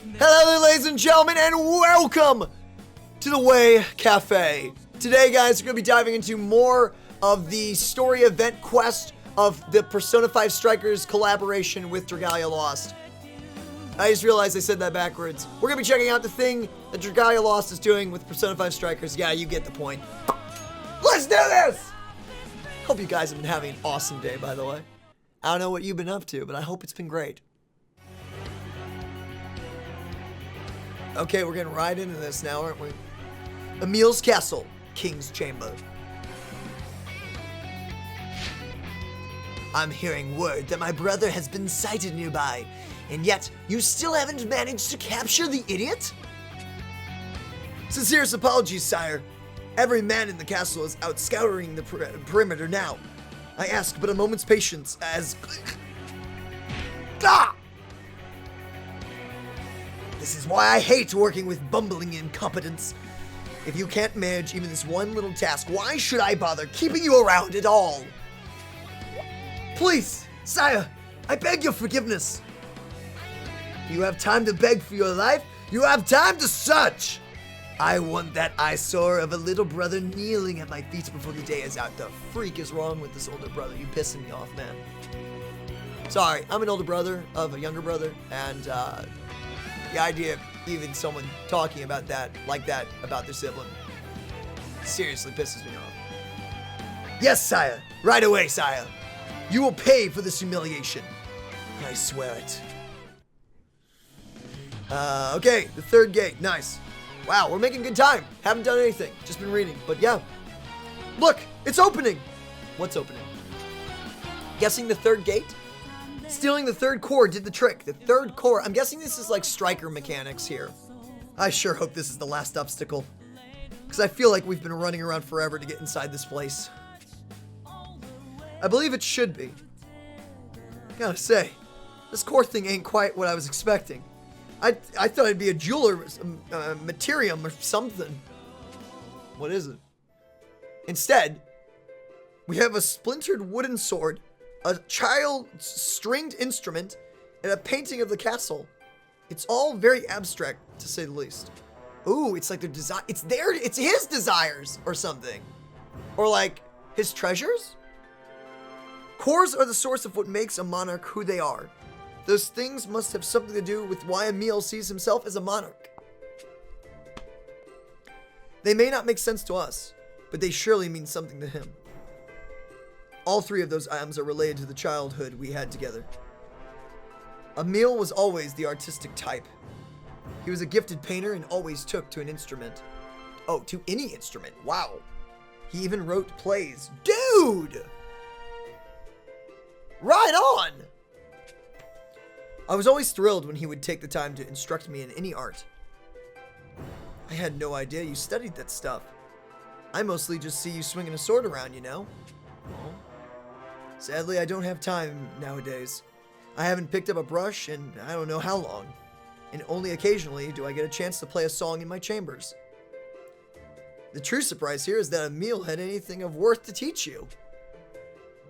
Hello there, ladies and gentlemen, and welcome to TheWayCafe. Today, guys, we're going to be diving into more of the story event quest of the Persona 5 Strikers collaboration with Dragalia Lost. I just realized I said that backwards. We're going to be checking out the thing that Dragalia Lost is doing with Persona 5 Strikers. Yeah, you get the point. Let's do this! Hope you guys have been having an awesome day, by the way. I don't know what you've been up to, but I hope it's been great. Okay, we're getting right into this now, aren't we? Emil's Castle, King's Chamber. I'm hearing word that my brother has been sighted nearby, and yet you still haven't managed to capture the idiot? Sincerest apologies, sire. Every man in the castle is out scouring the perimeter now. I ask but a moment's patience as... Ah! This is why I hate working with bumbling incompetents. If you can't manage even this one little task, why should I bother keeping you around at all? Please, sire, I beg your forgiveness. You have time to beg for your life. You have time to search. I want that eyesore of a little brother kneeling at my feet before the day is out. The freak is wrong with this older brother? You pissing me off, man. Sorry, I'm an older brother of a younger brother, and the idea of even someone talking about that, like that, about their sibling, seriously pisses me off. Yes, sire. Right away, sire. You will pay for this humiliation. I swear it. Okay, the third gate. Nice. Wow, we're making good time. Haven't done anything. Just been reading. But yeah. Look, it's opening. What's opening? Guessing the third gate? Stealing the third core did the trick. The third core. I'm guessing this is like striker mechanics here. I sure hope this is the last obstacle, because I feel like we've been running around forever to get inside this place. I believe it should be. Gotta say, this core thing ain't quite what I was expecting. I thought it'd be a jeweler, materium or something. What is it? Instead, we have a splintered wooden sword, a child's stringed instrument, and a painting of the castle. It's all very abstract, to say the least. Ooh, it's like their design. It's his desires or something. Or like his treasures? Cores are the source of what makes a monarch who they are. Those things must have something to do with why Emil sees himself as a monarch. They may not make sense to us, but they surely mean something to him. All three of those items are related to the childhood we had together. Emil was always the artistic type. He was a gifted painter and always took to an instrument. Oh, to any instrument. Wow. He even wrote plays. Dude! Right on! I was always thrilled when he would take the time to instruct me in any art. I had no idea you studied that stuff. I mostly just see you swinging a sword around, you know? Well, sadly, I don't have time nowadays. I haven't picked up a brush in I don't know how long, and only occasionally do I get a chance to play a song in my chambers. The true surprise here is that Emil had anything of worth to teach you.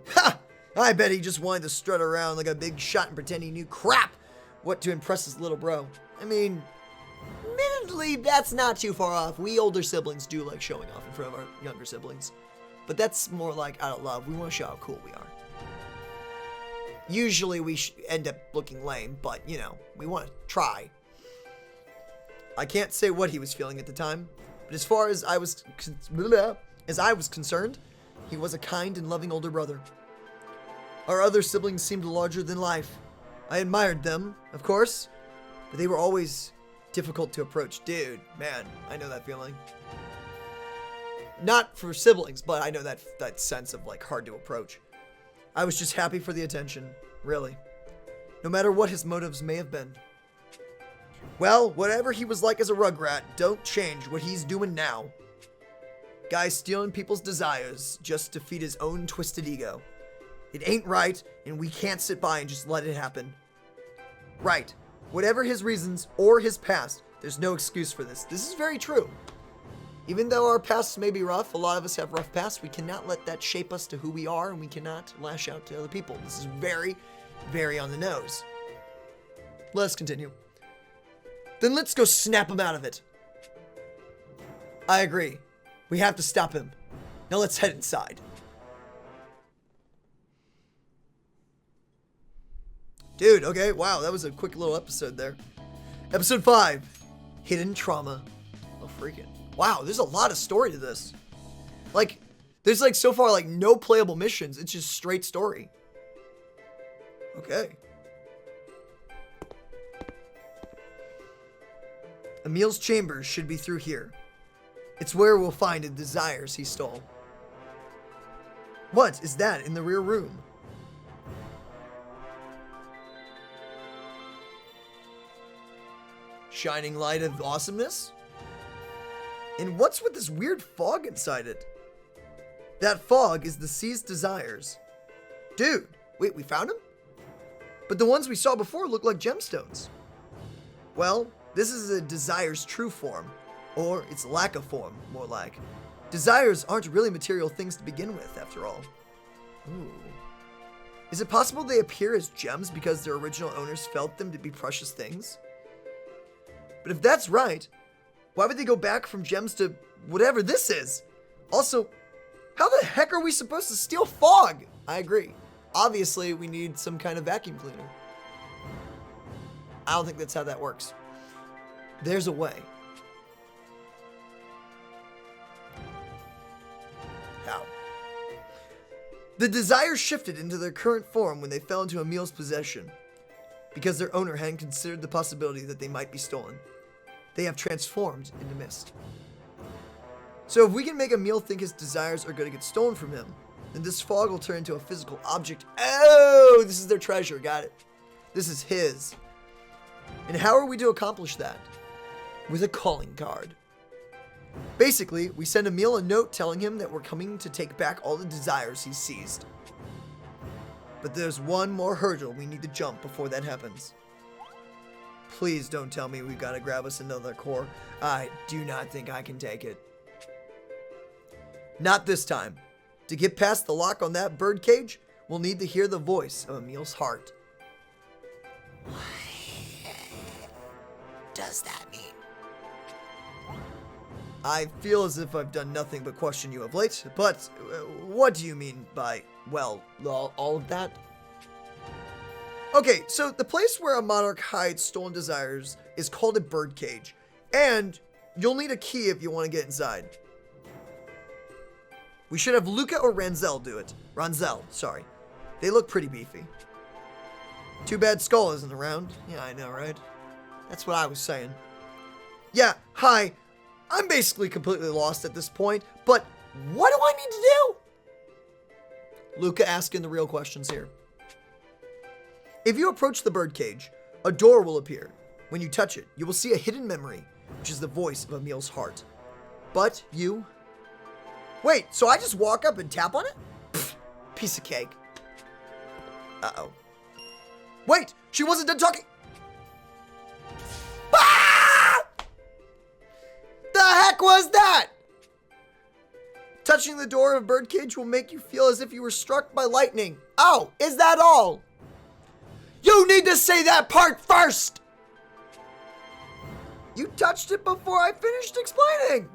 Ha! I bet he just wanted to strut around like a big shot and pretend he knew crap what to impress his little bro. I mean, admittedly, that's not too far off. We older siblings do like showing off in front of our younger siblings. But that's more like out of love. We want to show how cool we are. Usually we end up looking lame, but, you know, we want to try. I can't say what he was feeling at the time, but as far as I was concerned, he was a kind and loving older brother. Our other siblings seemed larger than life. I admired them, of course, but they were always difficult to approach. Dude, man, I know that feeling. Not for siblings, but I know that sense of like hard to approach. I was just happy for the attention, really. No matter what his motives may have been. Well, whatever he was like as a rugrat, don't change what he's doing now. Guy stealing people's desires just to feed his own twisted ego. It ain't right, and we can't sit by and just let it happen. Right. Whatever his reasons or his past, there's no excuse for this. This is very true. Even though our pasts may be rough, a lot of us have rough pasts, we cannot let that shape us to who we are, and we cannot lash out to other people. This is very, very on the nose. Let's continue. Then let's go snap him out of it. I agree. We have to stop him. Now let's head inside. Dude, okay, wow, that was a quick little episode there. Episode 5, Hidden Trauma. Oh, freaking. Wow, there's a lot of story to this. Like, there's like so far like no playable missions. It's just straight story. Okay. Emil's chambers should be through here. It's where we'll find the desires he stole. What is that in the rear room? Shining light of awesomeness? And what's with this weird fog inside it? That fog is the seized desires. Dude, wait, we found him? But the ones we saw before look like gemstones. Well, this is a desire's true form, or its lack of form, more like. Desires aren't really material things to begin with, after all. Ooh. Is it possible they appear as gems because their original owners felt them to be precious things? But if that's right, why would they go back from gems to whatever this is? Also, how the heck are we supposed to steal fog? I agree. Obviously, we need some kind of vacuum cleaner. I don't think that's how that works. There's a way. How? The desires shifted into their current form when they fell into Emil's possession. Because their owner hadn't considered the possibility that they might be stolen. They have transformed into mist. So if we can make Emil think his desires are going to get stolen from him, then this fog will turn into a physical object. Oh, this is their treasure. Got it. This is his. And how are we to accomplish that? With a calling card. Basically, we send Emil a note telling him that we're coming to take back all the desires he's seized. But there's one more hurdle we need to jump before that happens. Please don't tell me we gotta grab us another core. I do not think I can take it. Not this time. To get past the lock on that birdcage, we'll need to hear the voice of Emil's heart. What does that mean? I feel as if I've done nothing but question you of late, but what do you mean by, well, all of that? Okay, so the place where a monarch hides stolen desires is called a birdcage, and you'll need a key if you want to get inside. We should have Luca or Ranzel do it. Ranzel, sorry. They look pretty beefy. Too bad Skull isn't around. Yeah, I know, right? That's what I was saying. Yeah, hi. I'm basically completely lost at this point, but what do I need to do? Luca asking the real questions here. If you approach the birdcage, a door will appear. When you touch it, you will see a hidden memory, which is the voice of Emil's heart. But you... Wait, so I just walk up and tap on it? Pfft, piece of cake. Uh-oh. Wait, she wasn't done talking. Ah! The heck was that? Touching the door of a birdcage will make you feel as if you were struck by lightning. Oh, is that all? You need to say that part first! You touched it before I finished explaining.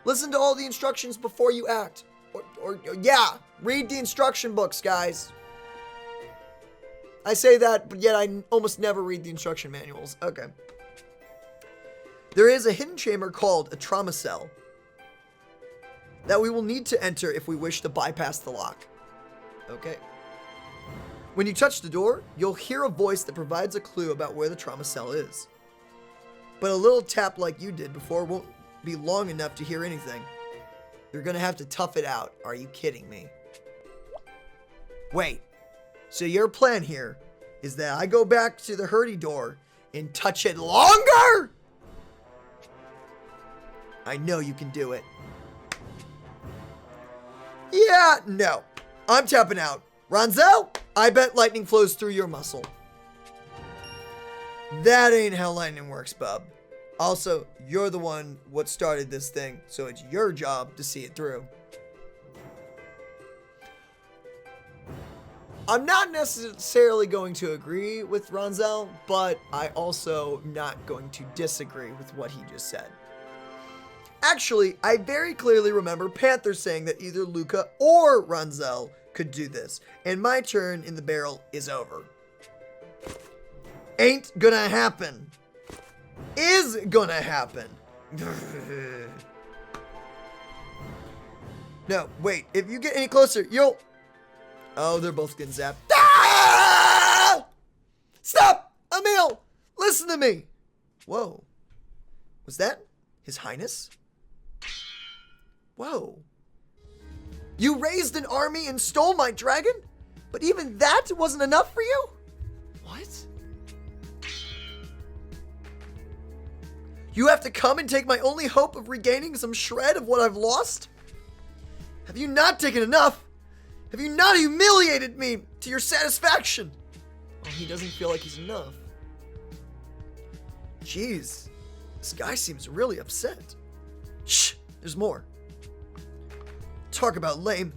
Listen to all the instructions before you act. Or yeah, read the instruction books, guys. I say that, but yet I almost never read the instruction manuals. Okay. There is a hidden chamber called a trauma cell that we will need to enter if we wish to bypass the lock. Okay. When you touch the door, you'll hear a voice that provides a clue about where the trauma cell is. But a little tap like you did before won't be long enough to hear anything. You're gonna have to tough it out. Are you kidding me? Wait, so your plan here is that I go back to the Hurdy door and touch it longer? I know you can do it. Yeah, no. I'm tapping out. Ranzel, I bet lightning flows through your muscle. That ain't how lightning works, bub. Also, you're the one what started this thing, so it's your job to see it through. I'm not necessarily going to agree with Ronzel, but I also am not going to disagree with what he just said. Actually, I very clearly remember Panther saying that either Luca or Ronzel could do this, and my turn in the barrel is over. Ain't gonna happen. Is gonna happen. No, wait, if you get any closer, you'll... Oh, they're both getting zapped. Ah! Stop! Emil! Listen to me! Whoa. Was that His Highness? Whoa. You raised an army and stole my dragon? But even that wasn't enough for you? What? You have to come and take my only hope of regaining some shred of what I've lost? Have you not taken enough? Have you not humiliated me to your satisfaction? Oh, he doesn't feel like he's enough. Jeez, this guy seems really upset. Shh, there's more. Talk about lame.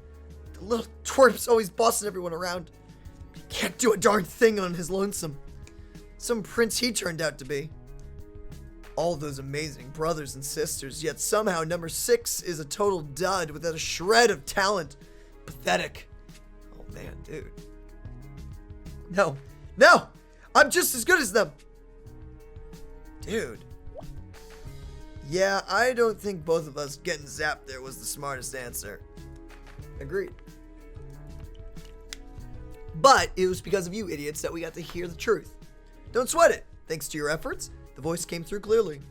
The little twerp's always bossing everyone around. He can't do a darn thing on his lonesome. Some prince he turned out to be. All those amazing brothers and sisters, yet somehow number 6 is a total dud without a shred of talent. Pathetic. Oh man, dude. No, I'm just as good as them. Dude. Yeah, I don't think both of us getting zapped there was the smartest answer. Agreed. But it was because of you idiots that we got to hear the truth. Don't sweat it. Thanks to your efforts, the voice came through clearly.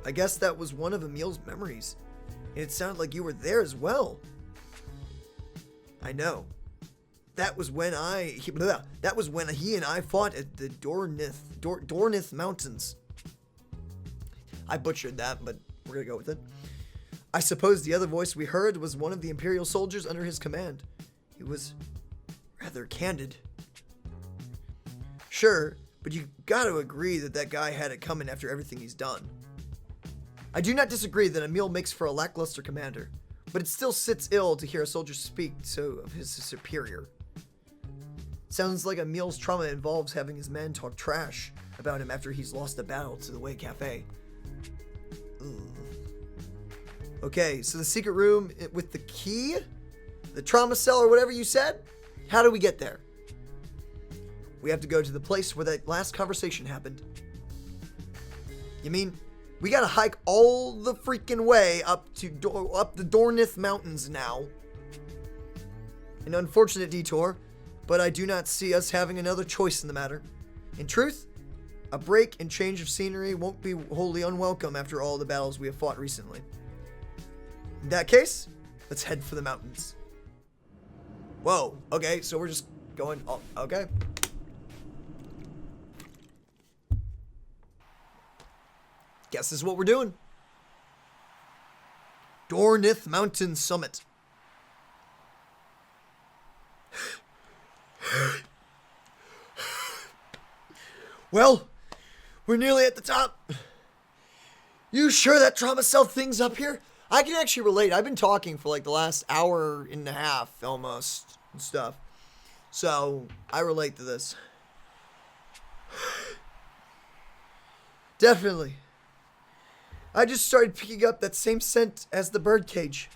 I guess that was one of Emil's memories. And it sounded like you were there as well. I know. That was when he and I fought at the Dornith Mountains. I butchered that, but we're gonna go with it. I suppose the other voice we heard was one of the Imperial soldiers under his command. He was rather candid. Sure, but you gotta agree that guy had it coming after everything he's done. I do not disagree that Emil makes for a lackluster commander, but it still sits ill to hear a soldier speak so of his superior. Sounds like Emil's trauma involves having his men talk trash about him after he's lost a battle to the TheWayCafe. Okay, so the secret room with the key? The trauma cell or whatever you said? How do we get there? We have to go to the place where that last conversation happened. You mean we gotta hike all the freaking way up the Dornith Mountains now? An unfortunate detour, but I do not see us having another choice in the matter. In truth, a break and change of scenery won't be wholly unwelcome after all the battles we have fought recently. In that case, let's head for the mountains. Whoa, okay, so we're just going, oh, okay. Guess this is what we're doing. Dornith Mountain Summit. Well, we're nearly at the top. You sure that trauma cell thing's up here? I can actually relate. I've been talking for like the last hour and a half almost and stuff. So I relate to this. Definitely. I just started picking up that same scent as the birdcage.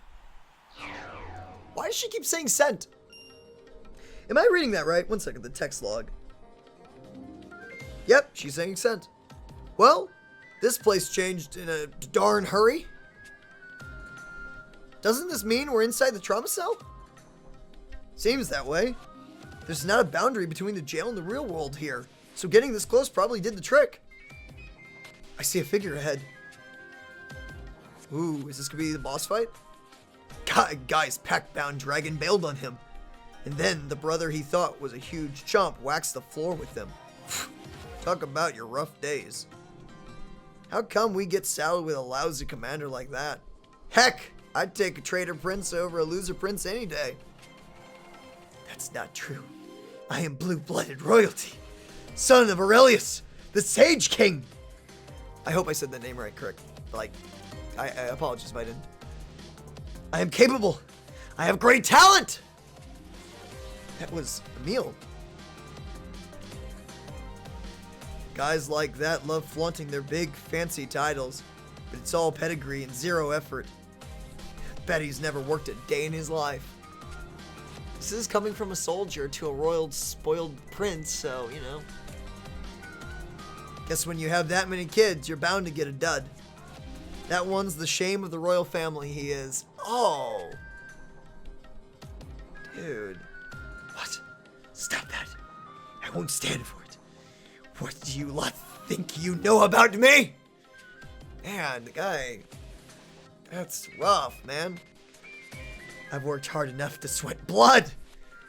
Why does she keep saying scent? Am I reading that right? One second, the text log. Yep, she's saying scent. Well, this place changed in a darn hurry. Doesn't this mean we're inside the trauma cell? Seems that way. There's not a boundary between the jail and the real world here, so getting this close probably did the trick. I see a figure ahead. Ooh, is this gonna be the boss fight? Guy's pack-bound dragon bailed on him. And then the brother he thought was a huge chump waxed the floor with them. Talk about your rough days. How come we get saddled with a lousy commander like that? Heck, I'd take a traitor prince over a loser prince any day. That's not true. I am blue-blooded royalty. Son of Aurelius, the Sage King. I hope I said that name right, correct. Like, I apologize if I didn't. I am capable. I have great talent. That was a meal. Guys like that love flaunting their big, fancy titles, but it's all pedigree and zero effort. Bet he's never worked a day in his life. This is coming from a soldier to a royal spoiled prince, so, you know. Guess when you have that many kids, you're bound to get a dud. That one's the shame of the royal family, he is. Oh. Dude. What? Stop that. I won't stand for it. What do you lot think you know about me? Man, the guy. That's rough, man. I've worked hard enough to sweat blood.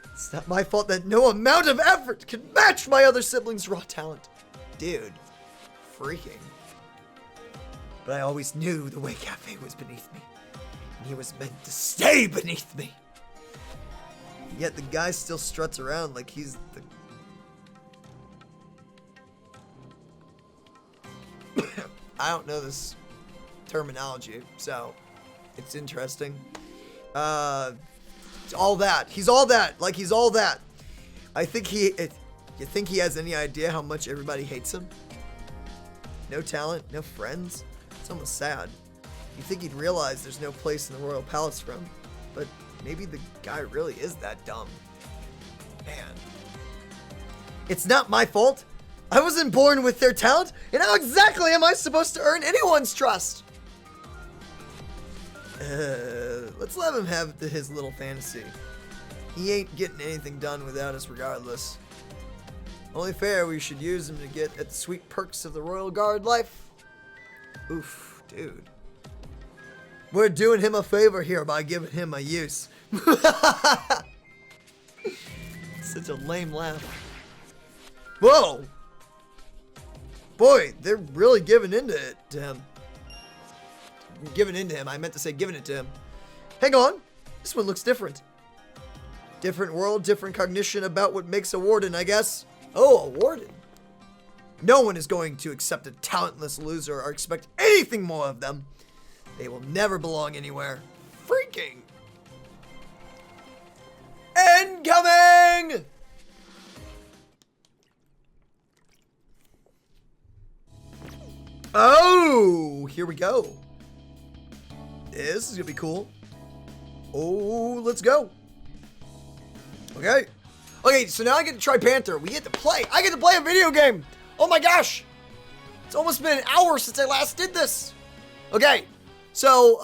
It's not my fault that no amount of effort can match my other siblings' raw talent. Dude. Freaking. But I always knew the WayCafe was beneath me. And he was meant to stay beneath me. Yet the guy still struts around like he's the... I don't know this terminology, so it's interesting. It's all that. He's all that. Like, he's all that. I think you think he has any idea how much everybody hates him? No talent, no friends. It's almost sad. You'd think he'd realize there's no place in the royal palace for him, but maybe the guy really is that dumb. Man. It's not my fault. I wasn't born with their talent, and how exactly am I supposed to earn anyone's trust? Let's let him have his little fantasy. He ain't getting anything done without us regardless. Only fair we should use him to get at the sweet perks of the royal guard life. Oof, dude. We're doing him a favor here by giving him a use. Such a lame laugh. Whoa! Boy, they're really giving into it to him. Giving into him. I meant to say giving it to him. Hang on. This one looks different. Different world, different cognition about what makes a warden, I guess. Oh, a warden. No one is going to accept a talentless loser or expect anything more of them. They will never belong anywhere. Freaking. Incoming! Oh, here we go. This is gonna be cool. Oh, let's go. Okay. Okay, so now I get to try Panther. We get to play. I get to play a video game. Oh my gosh. It's almost been an hour since I last did this. Okay. So,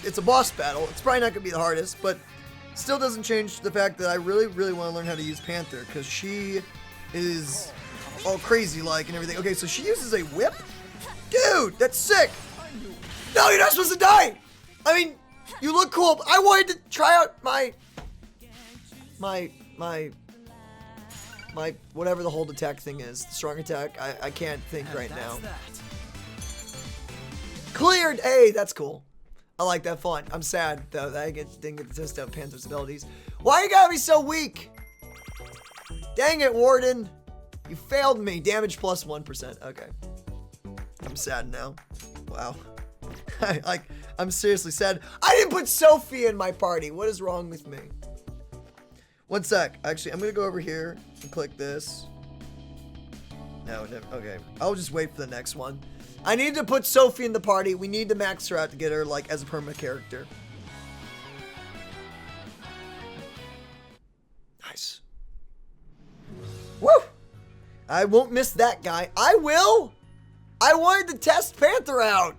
it's a boss battle. It's probably not gonna be the hardest, but still doesn't change the fact that I really, really want to learn how to use Panther because she is all crazy like and everything. Okay, so she uses a whip? Dude, that's sick. No, you're not supposed to die. I mean, you look cool. I wanted to try out my whatever the hold attack thing is. The strong attack. I can't think right now. Cleared. Hey, that's cool. I like that font. I'm sad though that I didn't get to test out Panther's abilities. Why you gotta be so weak? Dang it, Warden. You failed me. Damage plus 1%. Okay. I'm sad now. Wow. I'm seriously sad. I didn't put Sophie in my party. What is wrong with me? One sec. Actually, I'm gonna go over here and click this. No, never. Okay. I'll just wait for the next one. I need to put Sophie in the party. We need to max her out to get her like as a perma character. Nice. Woo! I won't miss that guy. I will. I wanted to test Panther out.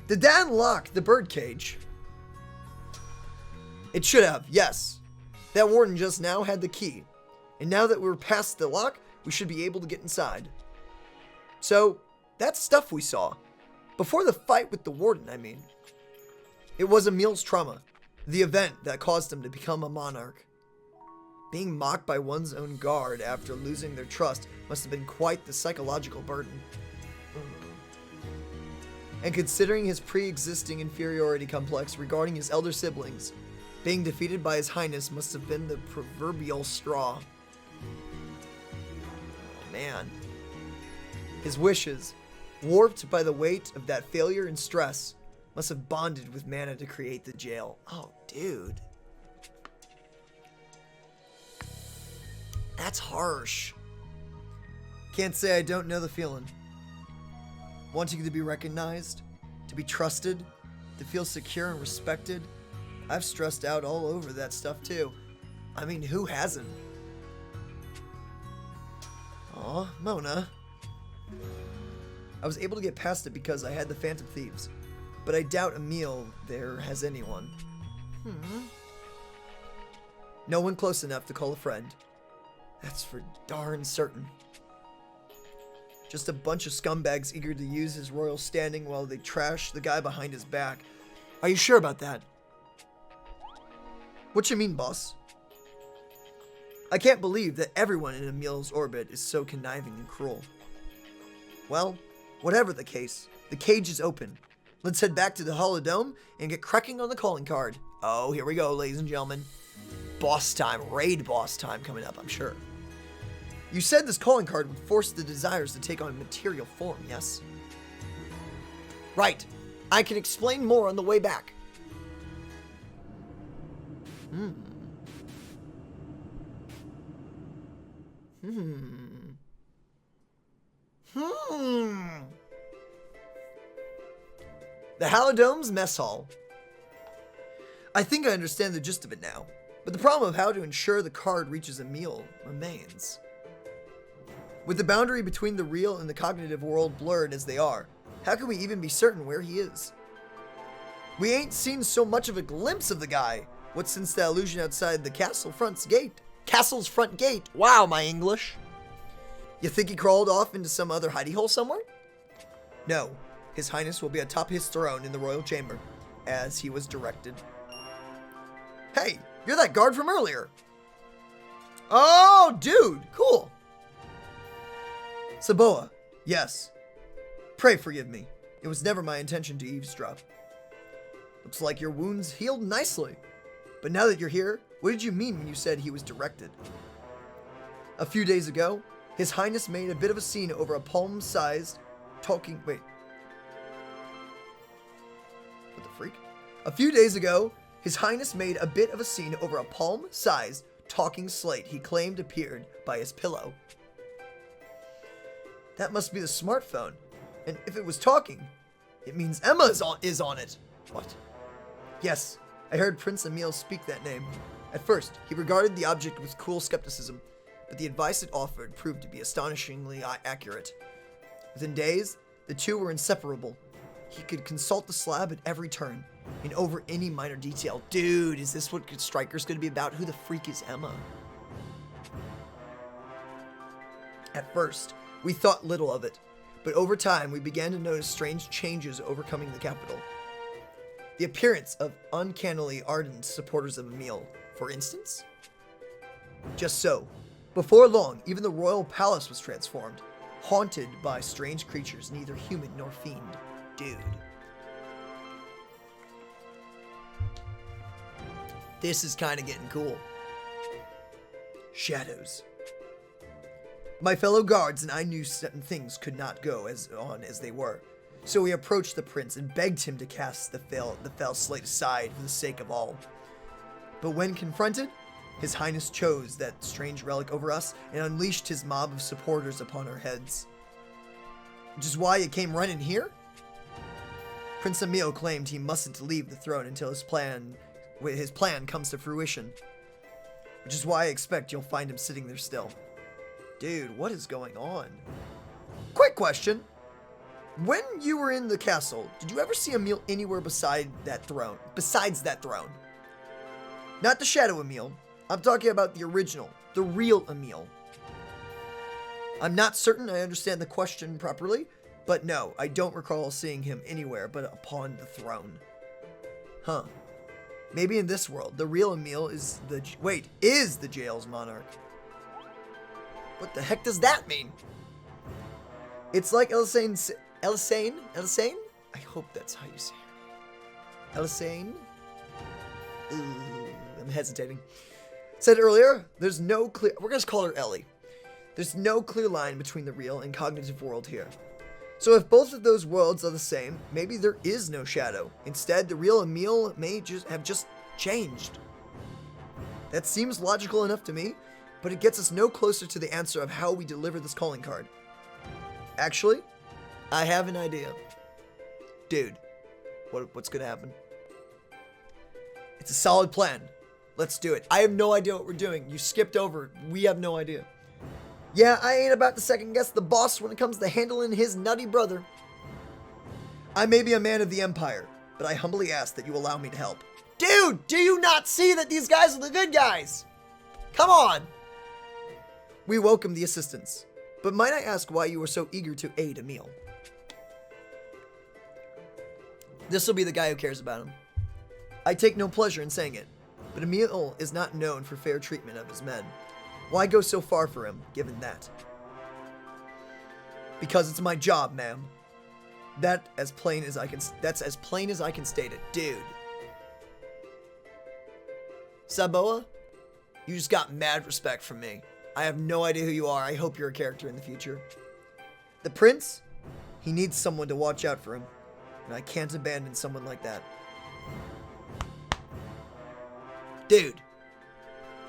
Did that unlock the birdcage? It should have, yes. That warden just now had the key. And now that we're past the lock, we should be able to get inside. So, that's stuff we saw. Before the fight with the warden, I mean. It was Emil's trauma. The event that caused him to become a monarch. Being mocked by one's own guard after losing their trust must have been quite the psychological burden. And considering his pre-existing inferiority complex regarding his elder siblings, being defeated by his highness must have been the proverbial straw. Oh, man. His wishes, warped by the weight of that failure and stress, must have bonded with mana to create the jail. Oh, dude. That's harsh. Can't say I don't know the feeling. Wanting to be recognized, to be trusted, to feel secure and respected. I've stressed out all over that stuff too. I mean, who hasn't? Aw, Mona. I was able to get past it because I had the Phantom Thieves, but I doubt Emil there has anyone. No one close enough to call a friend. That's for darn certain. Just a bunch of scumbags eager to use his royal standing while they trash the guy behind his back. Are you sure about that? What you mean, boss? I can't believe that everyone in Emil's orbit is so conniving and cruel. Well, whatever the case, the cage is open. Let's head back to the Holodome and get cracking on the calling card. Oh, here we go, ladies and gentlemen. Boss time, raid boss time coming up, I'm sure. You said this calling card would force the desires to take on material form, yes? Right. I can explain more on the way back. The Halodome's mess hall. I think I understand the gist of it now, but the problem of how to ensure the card reaches Emil remains. With the boundary between the real and the cognitive world blurred as they are, how can we even be certain where he is? We ain't seen so much of a glimpse of the guy. What since that illusion outside the castle's front gate. Wow, my English. You think he crawled off into some other hidey hole somewhere? No, His Highness will be atop his throne in the royal chamber, as he was directed. Hey, you're that guard from earlier. Oh, dude, cool. Saboa, yes. Pray forgive me. It was never my intention to eavesdrop. Looks like your wounds healed nicely. But now that you're here, what did you mean when you said he was directed? A few days ago, His Highness made a bit of a scene over a palm-sized talking... Wait. What the freak? A few days ago, His Highness made a bit of a scene over a palm-sized talking slate he claimed appeared by his pillow. That must be the smartphone. And if it was talking, it means Emma is on it. What? Yes, I heard Prince Emil speak that name. At first, he regarded the object with cool skepticism, but the advice it offered proved to be astonishingly accurate. Within days, the two were inseparable. He could consult the slab at every turn, and over any minor detail. Dude, is this what Striker's gonna be about? Who the freak is Emma? At first, we thought little of it, but over time we began to notice strange changes overcoming the capital. The appearance of uncannily ardent supporters of Emil, for instance? Just so, before long, even the royal palace was transformed, haunted by strange creatures, neither human nor fiend. Dude. This is kind of getting cool. Shadows. My fellow guards and I knew certain things could not go as they were, so we approached the prince and begged him to cast the fell slate aside for the sake of all. But when confronted, His Highness chose that strange relic over us and unleashed his mob of supporters upon our heads. Which is why you came running here? Prince Emil claimed he mustn't leave the throne until his plan comes to fruition. Which is why I expect you'll find him sitting there still. Dude, what is going on? Quick question. When you were in the castle, did you ever see Emil anywhere besides that throne? Not the Shadow Emil. I'm talking about the original, the real Emil. I'm not certain I understand the question properly, but no, I don't recall seeing him anywhere but upon the throne. Huh. Maybe in this world, the real Emil is the jail's monarch. What the heck does that mean? It's like Elisane? I hope that's how you say it. Elisane? I'm hesitating. Said earlier, there's no clear... We're going to call her Ellie. There's no clear line between the real and cognitive world here. So if both of those worlds are the same, maybe there is no shadow. Instead, the real Emil may have just changed. That seems logical enough to me. but it gets us no closer to the answer of how we deliver this calling card. Actually, I have an idea. Dude, what's gonna happen? It's a solid plan. Let's do it. I have no idea what we're doing. You skipped over. We have no idea. Yeah, I ain't about to second guess the boss when it comes to handling his nutty brother. I may be a man of the Empire, but I humbly ask that you allow me to help. Dude, do you not see that these guys are the good guys? Come on. We welcome the assistance, but might I ask why you were so eager to aid Emil? This will be the guy who cares about him. I take no pleasure in saying it, but Emil is not known for fair treatment of his men. Why go so far for him, given that? Because it's my job, ma'am. That's as plain as I can state it. Dude. Saboa, you just got mad respect from me. I have no idea who you are. I hope you're a character in the future. The prince, he needs someone to watch out for him, and I can't abandon someone like that. Dude,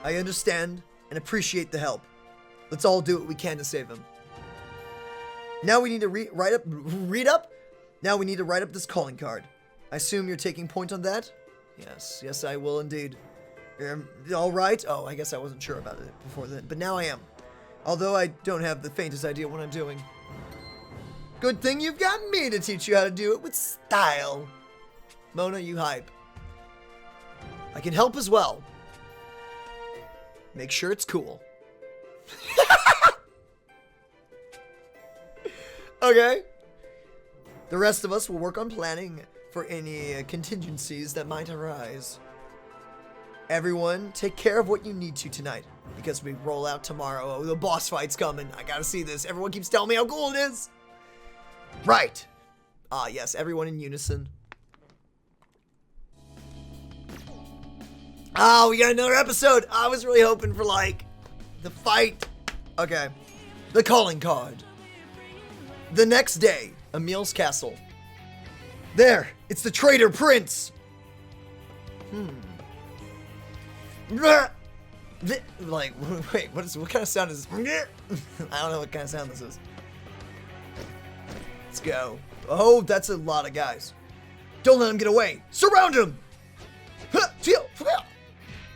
I understand and appreciate the help. Let's all do what we can to save him. Now we need to read up? Now we need to write up this calling card. I assume you're taking point on that? Yes, I will indeed. All right? Oh, I guess I wasn't sure about it before then, but now I am. Although I don't have the faintest idea what I'm doing. Good thing you've got me to teach you how to do it with style. Mona, you hype. I can help as well. Make sure it's cool. Okay. The rest of us will work on planning for any contingencies that might arise. Everyone, take care of what you need to tonight, because we roll out tomorrow. Oh, the boss fight's coming. I gotta see this. Everyone keeps telling me how cool it is. Right. Ah, yes, everyone in unison. Oh, we got another episode. I was really hoping for, like, the fight. Okay. The calling card. The next day, Emil's castle. There, it's the traitor prince. Like, wait, what kind of sound is this? I don't know what kind of sound this is. Let's go. Oh, that's a lot of guys. Don't let him get away. Surround him.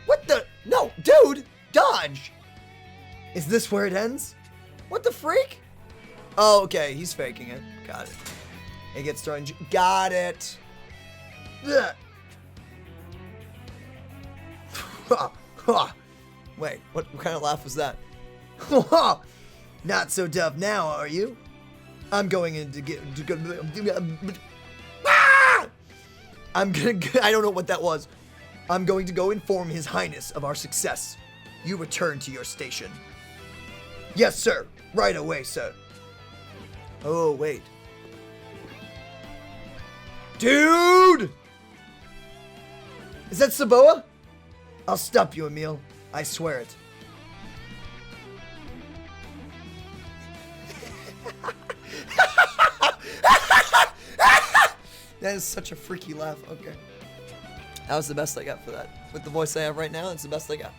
What the? No, dude, dodge. Is this where it ends? What the freak? Oh, okay, he's faking it. Got it. It gets thrown. Got it. Wait, what kind of laugh was that? Not so tough now, are you? I'm going in to get. I don't know what that was. I'm going to go inform His Highness of our success. You return to your station. Yes, sir. Right away, sir. Oh, wait. Dude! Is that Saboa? I'll stop you, Emil. I swear it. That is such a freaky laugh. Okay. That was the best I got for that. With the voice I have right now, that's the best I got.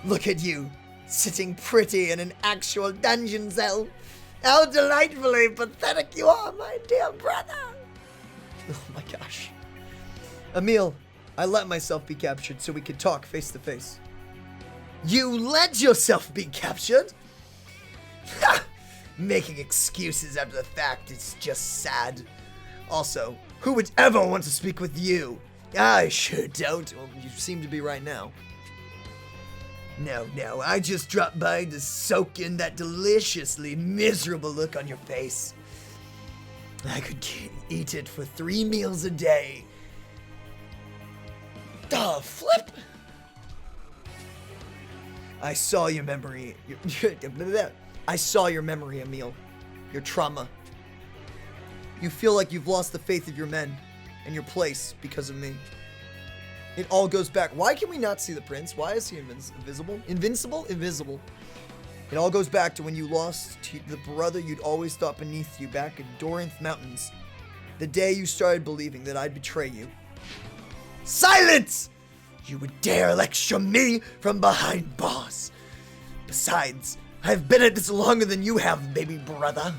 Look at you, sitting pretty in an actual dungeon cell. How delightfully pathetic you are, my dear brother. Oh my gosh. Emil, I let myself be captured so we could talk face to face. You let yourself be captured? Making excuses after the fact is just sad. Also, who would ever want to speak with you? I sure don't. Well, you seem to be right now. No, I just dropped by to soak in that deliciously miserable look on your face. I could eat it for 3 meals a day. The flip! I saw your memory. I saw your memory, Emil. Your trauma. You feel like you've lost the faith of your men and your place because of me. It all goes back. Why can we not see the prince? Why is he invisible? Invincible? Invisible. It all goes back to when you lost to the brother you'd always thought beneath you back in Dorinth Mountains. The day you started believing that I'd betray you. Silence! you would dare lecture me from behind bars. Besides, I've been at this longer than you have, baby brother.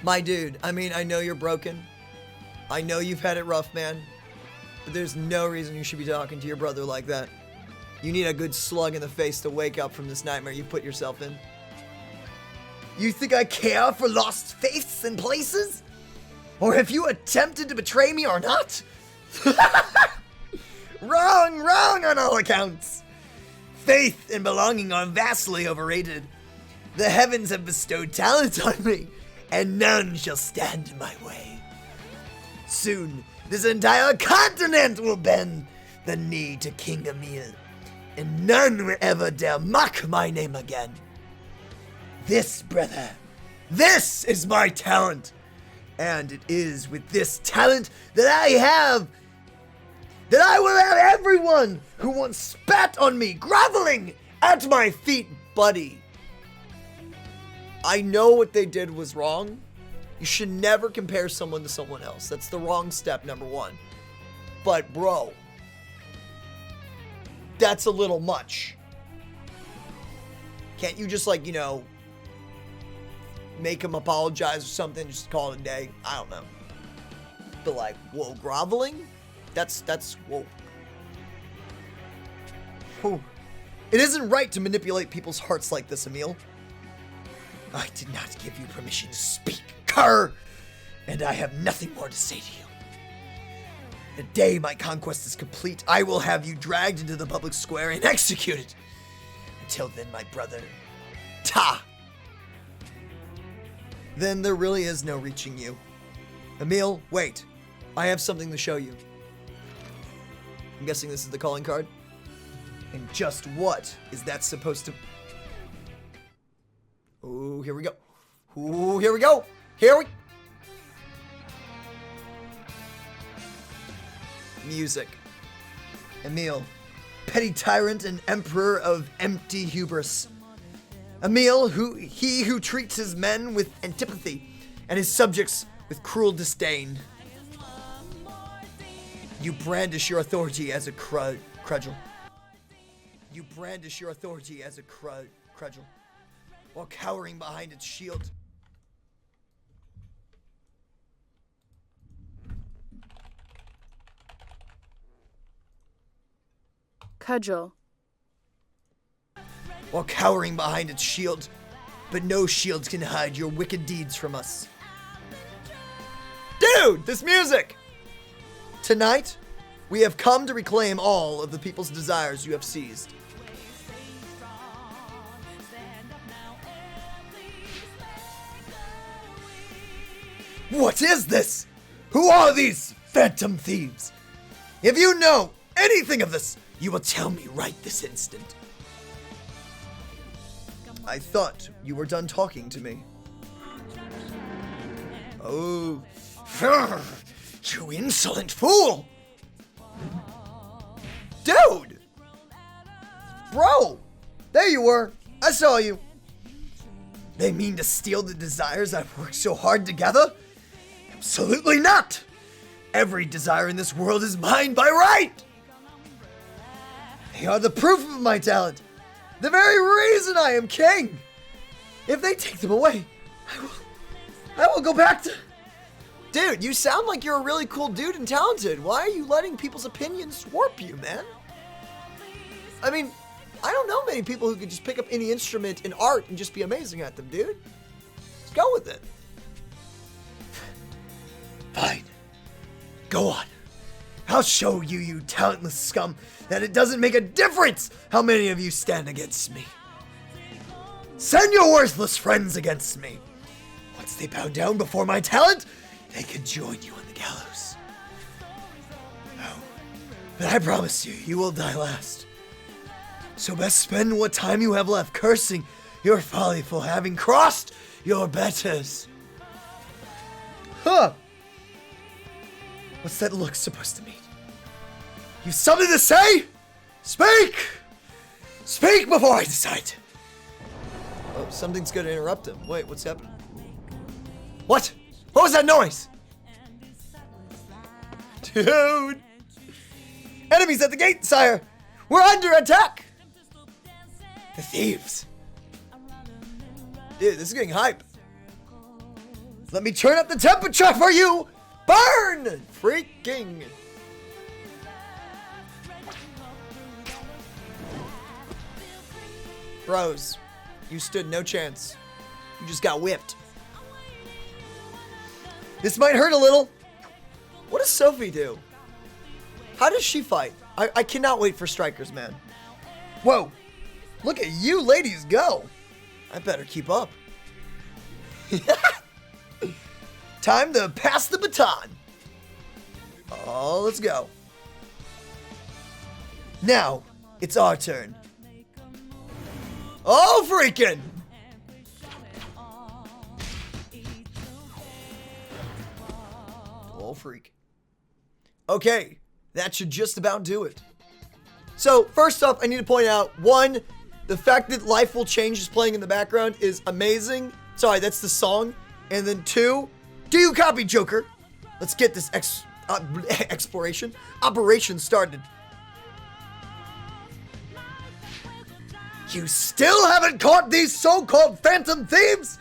My dude, I mean, I know you're broken. I know you've had it rough, man. But there's no reason you should be talking to your brother like that. You need a good slug in the face to wake up from this nightmare you put yourself in. You think I care for lost faiths and places? Or have you attempted to betray me or not? Wrong on all accounts. Faith and belonging are vastly overrated. The heavens have bestowed talent on me, and none shall stand in my way. Soon, this entire continent will bend the knee to King Emil, and none will ever dare mock my name again. This, brother, this is my talent, and it is with this talent that I will have everyone who once spat on me groveling at my feet, buddy. I know what they did was wrong. You should never compare someone to someone else. That's the wrong step, number one. But, bro, that's a little much. Can't you just, like, you know, make him apologize or something, just call it a day? I don't know. But, like, whoa, groveling? That's, whoa. Whew. It isn't right to manipulate people's hearts like this, Emil. I did not give you permission to speak, cur, and I have nothing more to say to you. The day my conquest is complete, I will have you dragged into the public square and executed. Until then, my brother, ta! Then there really is no reaching you. Emil, wait. I have something to show you. I'm guessing this is the calling card. And just what is that supposed to... Ooh, here we go. Ooh, here we go. Music. Emil, petty tyrant and emperor of empty hubris. Emil, he who treats his men with antipathy and his subjects with cruel disdain. You brandish your authority as a cudgel. You brandish your authority as a cudgel, while cowering behind its shield. Cudgel. While cowering behind its shield, but no shields can hide your wicked deeds from us. Dude, this music! Tonight, we have come to reclaim all of the people's desires you have seized. What is this? Who are these phantom thieves? If you know anything of this, you will tell me right this instant. I thought you were done talking to me. Oh, you insolent fool! Dude! Bro! There you were. I saw you. They mean to steal the desires I've worked so hard to gather? Absolutely not! Every desire in this world is mine by right! They are the proof of my talent. The very reason I am king. If they take them away, I will go back to... Dude, you sound like you're a really cool dude and talented. Why are you letting people's opinions warp you, man? I mean, I don't know many people who could just pick up any instrument in art and just be amazing at them, dude. Let's go with it. Fine. Go on. I'll show you, you talentless scum, that it doesn't make a difference how many of you stand against me. Send your worthless friends against me. Once they bow down before my talent, they can join you on the gallows. Oh, but I promise you, you will die last. So best spend what time you have left cursing your folly for having crossed your betters. Huh. What's that look supposed to mean? You something to say? Speak! Speak before I decide. Oh, something's gonna interrupt him. Wait, what's happening? What? What was that noise? Dude! Enemies at the gate, sire! We're under attack! The thieves. Dude, this is getting hype. Let me turn up the temperature for you! Burn! Freaking. Bros, you stood no chance. You just got whipped. This might hurt a little. What does Sophie do? How does she fight? I cannot wait for strikers, man. Whoa. Look at you ladies go. I better keep up. Time to pass the baton. Oh, let's go. Now, it's our turn. Oh, freaking! Oh, freak. Okay, that should just about do it. So, first off, I need to point out, one, the fact that Life Will Change is playing in the background is amazing. Sorry, that's the song. And then two, do you copy, Joker? Let's get this operation started. You still haven't caught these so-called phantom thieves?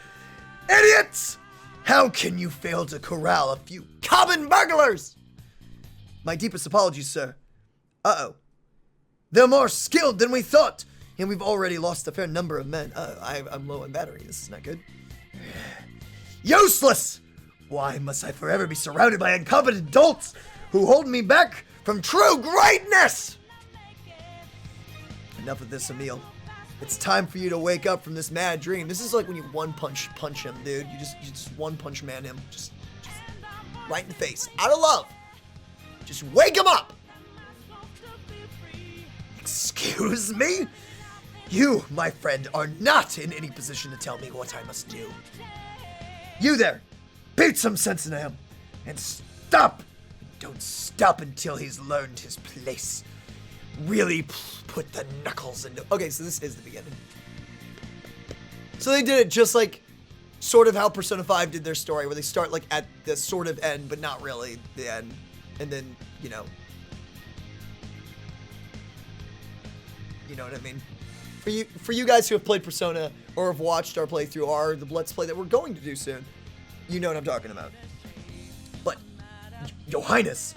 Idiots! How can you fail to corral a few common burglars? My deepest apologies, sir. Uh-oh. They're more skilled than we thought, and we've already lost a fair number of men. I'm low on battery. This is not good. Useless! Why must I forever be surrounded by incompetent adults who hold me back from true greatness? Enough of this, Emil. It's time for you to wake up from this mad dream. This is like when you punch him, dude. You just one punch man him. Just right in the face. Out of love. Just wake him up. Excuse me? You, my friend, are not in any position to tell me what I must do. You there, beat some sense into him. And stop. Don't stop until he's learned his place. Really put the knuckles into. Okay, so this is the beginning. So they did it just like sort of how Persona 5 did their story, where they start like at the sort of end, but not really the end. And then, you know what I mean? For you guys who have played Persona or have watched our playthrough or the Let's Play that we're going to do soon, you know what I'm talking about. But, Your Highness,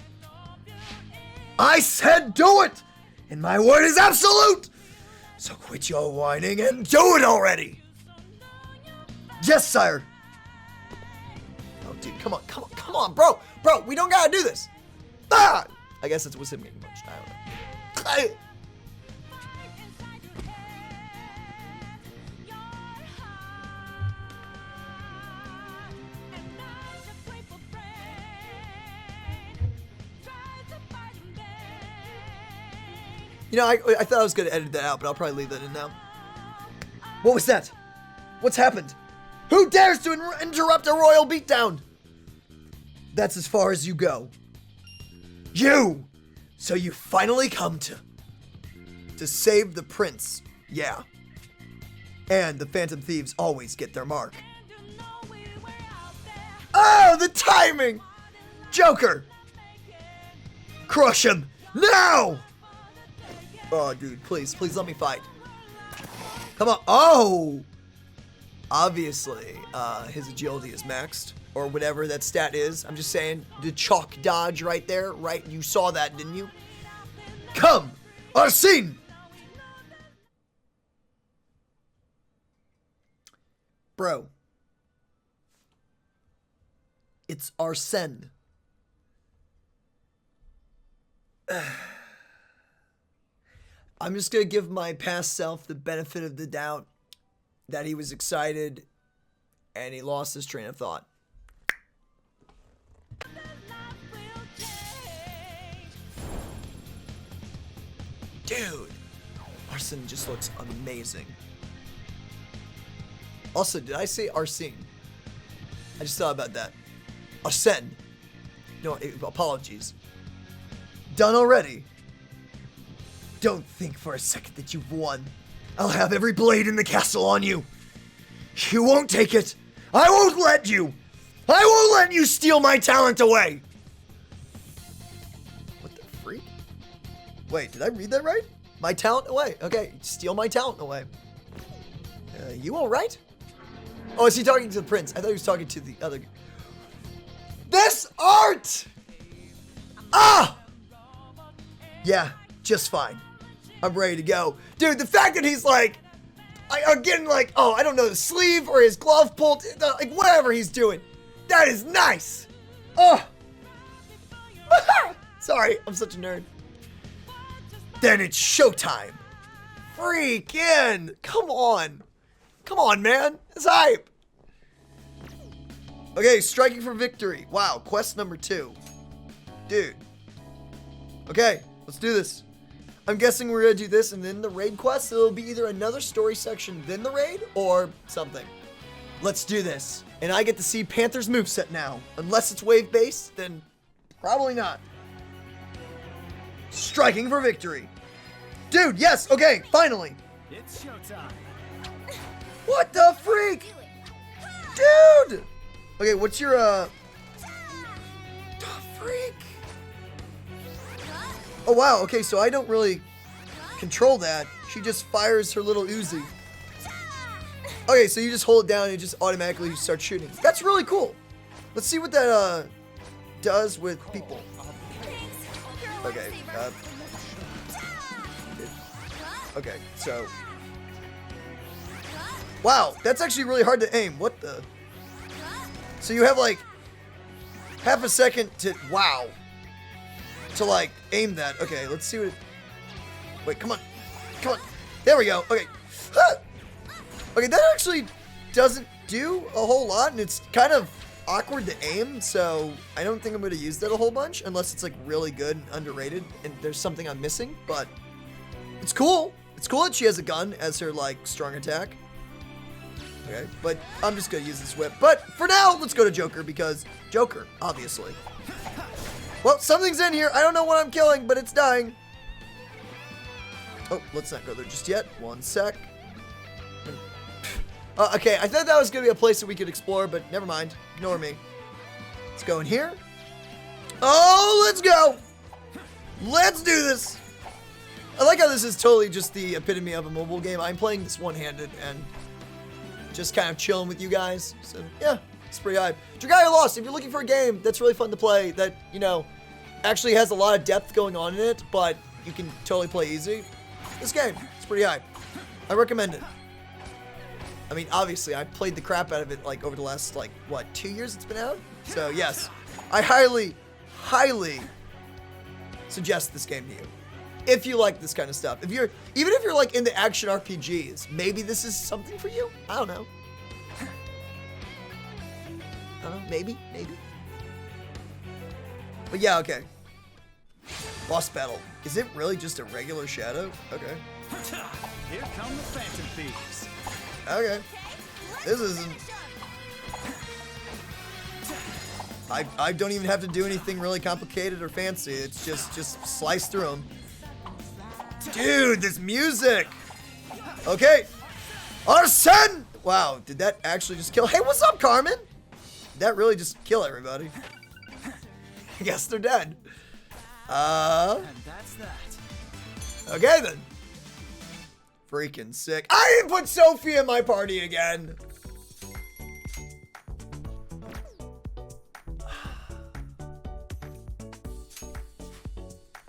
I said do it! And my word is absolute! So quit your whining and do it already! Yes, sire! Oh, dude, come on, bro! Bro, we don't gotta do this! Ah! I guess it was him getting punched, I don't know. You know, I thought I was going to edit that out, but I'll probably leave that in now. What was that? What's happened? Who dares to interrupt a royal beatdown? That's as far as you go. You! So you finally come to save the prince. Yeah. And the phantom thieves always get their mark. Oh, the timing! Joker! Crush him! Now! Oh, dude, please let me fight. Come on. Oh! Obviously, his agility is maxed, or whatever that stat is. I'm just saying, the chalk dodge right there, right? You saw that, didn't you? Come, Arsene! Bro. It's Arsene. I'm just going to give my past self the benefit of the doubt that he was excited and he lost his train of thought. Dude, Arsene just looks amazing. Also, did I say Arsene? I just thought about that. Arsene. No, apologies. Done already. Don't think for a second that you've won. I'll have every blade in the castle on you. You won't take it. I won't let you. I won't let you steal my talent away. What the freak? Wait, did I read that right? My talent away. Okay, steal my talent away. You all right? Oh, is he talking to the prince? I thought he was talking to the other. This art! Ah! Yeah, just fine. I'm ready to go. Dude, the fact that he's like, again, like, oh, I don't know, the sleeve or his glove pulled, like, whatever he's doing. That is nice. Oh. Sorry, I'm such a nerd. Then it's showtime. Freaking, come on. Come on, man. It's hype. Okay, striking for victory. Wow, quest number 2. Dude. Okay, let's do this. I'm guessing we're gonna do this and then the raid quest. So it'll be either another story section, then the raid, or something. Let's do this. And I get to see Panther's moveset now. Unless it's wave-based, then probably not. Striking for victory. Dude, yes, okay, finally. It's showtime. What the freak? Dude! Okay, what's your, the freak? Oh, wow, okay, so I don't really control that. She just fires her little Uzi. Okay, so you just hold it down and it just automatically starts shooting. That's really cool. Let's see what that, does with people. Okay, okay, so. Wow, that's actually really hard to aim. What the? So you have like half a second to, wow, to like aim that. Okay, let's see what it, wait, come on. Come on. There we go. Okay. Ah! Okay, that actually doesn't do a whole lot, and it's kind of awkward to aim, so I don't think I'm going to use that a whole bunch, unless it's like really good and underrated, and there's something I'm missing, but it's cool. It's cool that she has a gun as her, like, strong attack. Okay, but I'm just going to use this whip. But for now, let's go to Joker, because Joker, obviously. Well, something's in here. I don't know what I'm killing, but it's dying. Oh, let's not go there just yet. One sec. Okay, I thought that was going to be a place that we could explore, but never mind. Ignore me. Let's go in here. Oh, let's go. Let's do this. I like how this is totally just the epitome of a mobile game. I'm playing this one-handed and just kind of chilling with you guys. So, yeah, it's pretty hype. Dragalia Lost, if you're looking for a game that's really fun to play, that, you know, actually has a lot of depth going on in it, but you can totally play easy, this game, it's pretty hype. I recommend it. I mean, obviously, I played the crap out of it, like, over the last, like, what, 2 years it's been out? So, yes, I highly, highly suggest this game to you. If you like this kind of stuff. Even if you're, like, into action RPGs, maybe this is something for you? I don't know. I don't know, maybe. But yeah, okay. Boss battle. Is it really just a regular shadow? Okay. Here come the Phantom Thieves. Okay. This isn't... I don't even have to do anything really complicated or fancy. It's just slice through them. Dude, this music! Okay. Arson! Wow, did that actually just kill? Hey, what's up, Carmen? Did that really just kill everybody? I guess they're dead. And that's that. Okay then. Freaking sick. I didn't put Sophie in my party again.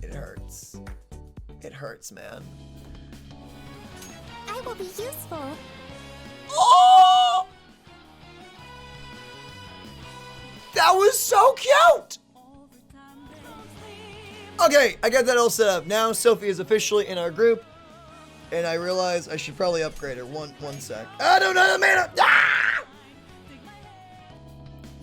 It hurts. It hurts, man. I will be useful. Oh! That was so cute! Okay, I got that all set up. Now Sophie is officially in our group. And I realize I should probably upgrade her. One sec. I don't know the mana! Ah!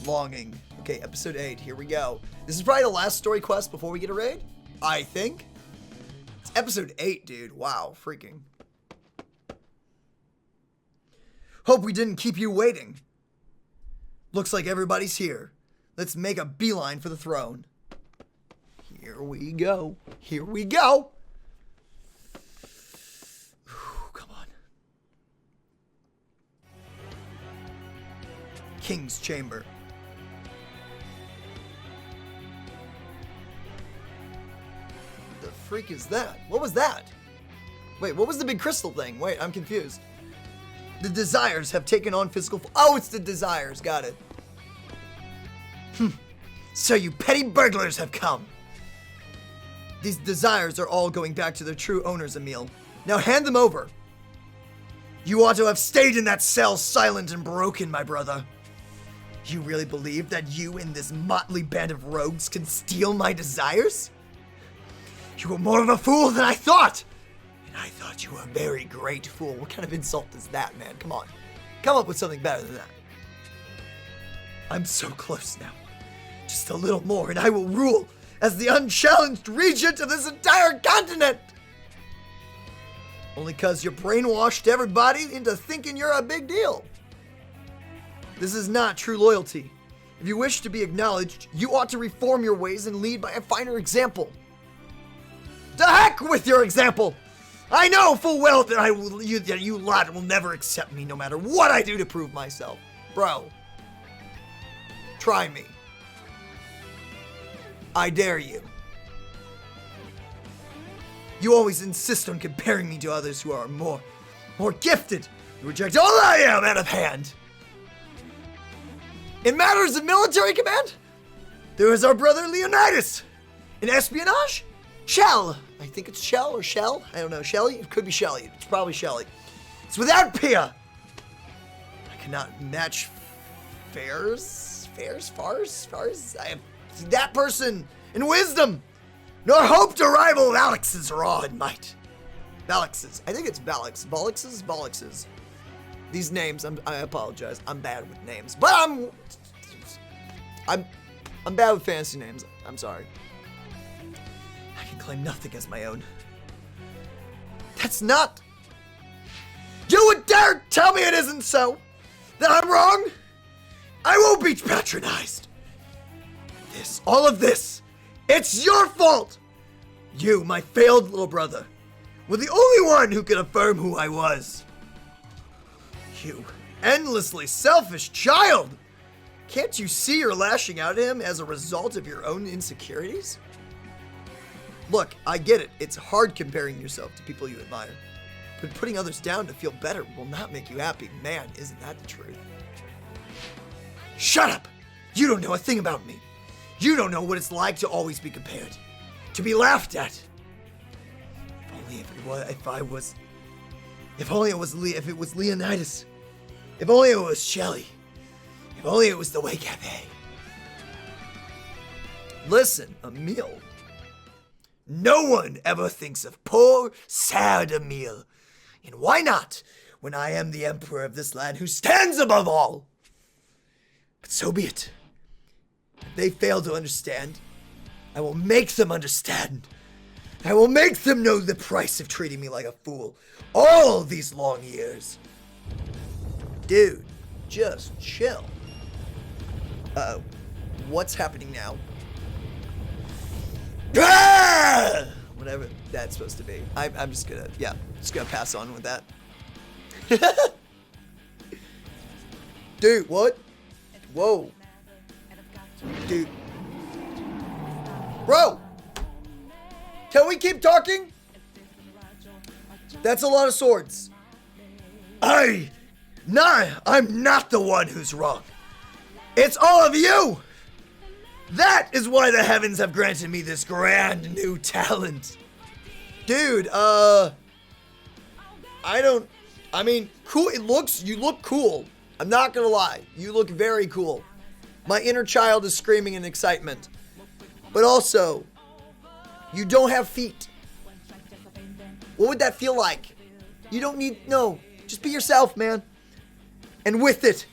Longing. Okay, episode 8. Here we go. This is probably the last story quest before we get a raid. I think. It's episode 8, dude. Wow, freaking. Hope we didn't keep you waiting. Looks like everybody's here. Let's make a beeline for the throne. Here we go. Here we go. Come on. King's Chamber. The freak is that? What was that? Wait, what was the big crystal thing? Wait, I'm confused. The desires have taken on physical. Oh, it's the desires. Got it. So you petty burglars have come. These desires are all going back to their true owners, Emil. Now hand them over. You ought to have stayed in that cell silent and broken, my brother. You really believe that you and this motley band of rogues can steal my desires? You were more of a fool than I thought. And I thought you were a very great fool. What kind of insult is that, man? Come on. Come up with something better than that. I'm so close now. Just a little more and I will rule as the unchallenged regent of this entire continent. Only cause you brainwashed everybody into thinking you're a big deal. This is not true loyalty. If you wish to be acknowledged, you ought to reform your ways and lead by a finer example. To heck with your example! I know full well that you lot will never accept me no matter what I do to prove myself. Bro. Try me. I dare you. You always insist on comparing me to others who are more gifted. You reject all I am out of hand. In matters of military command, there is our brother Leonidas. In espionage, Shell. I think it's Shell or Shell. I don't know. Shelly? It could be Shelly. It's probably Shelly. It's without peer. I cannot match Fars. I have that person in wisdom, nor hope to rival Alex's raw in might. Valex's. I think it's Valix. Volix's. These names, I apologize. I'm bad with names, but I'm bad with fancy names. I'm sorry. I can claim nothing as my own. That's not. You would dare tell me it isn't so? That I'm wrong? I won't be patronized. All of this, it's your fault. You, my failed little brother, were the only one who could affirm who I was. You endlessly selfish child! Can't you see you're lashing out at him as a result of your own insecurities? Look, I get it. It's hard comparing yourself to people you admire. But putting others down to feel better will not make you happy. Man, isn't that the truth? Shut up! You don't know a thing about me. You don't know what it's like to always be compared. To be laughed at. If only it was Leonidas. If only it was Shelly. If only it was TheWayCafe. Listen, Emil. No one ever thinks of poor, sad Emil. And why not, when I am the emperor of this land who stands above all? But so be it. If they fail to understand, I will make them understand. I will make them know the price of treating me like a fool all these long years. Dude, just chill. Uh-oh. What's happening now? Ah! Whatever that's supposed to be. I'm just gonna pass on with that. Dude, what? Whoa. Dude. Bro! Can we keep talking? That's a lot of swords. I'm not the one who's wrong. It's all of you! That is why the heavens have granted me this grand new talent. Dude, cool, you look cool. I'm not gonna lie, you look very cool. My inner child is screaming in excitement. But also, you don't have feet. What would that feel like? You don't need, no, just be yourself, man. And with it,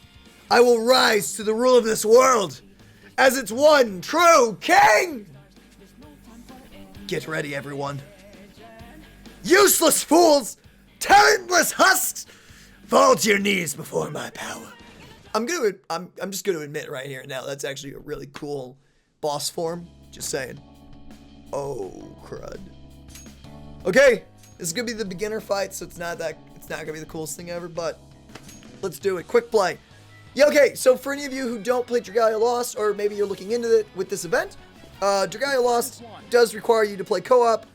I will rise to the rule of this world as its one true king. Get ready, everyone. Useless fools, talentless husks, fall to your knees before my power. I'm just gonna admit right here and now that's actually a really cool boss form. Just saying. Oh crud. Okay, this is gonna be the beginner fight, so it's not gonna be the coolest thing ever, but let's do it. Quick play. Yeah, okay, so for any of you who don't play Dragalia Lost, or maybe you're looking into it with this event, Dragalia Lost does require you to play co-op.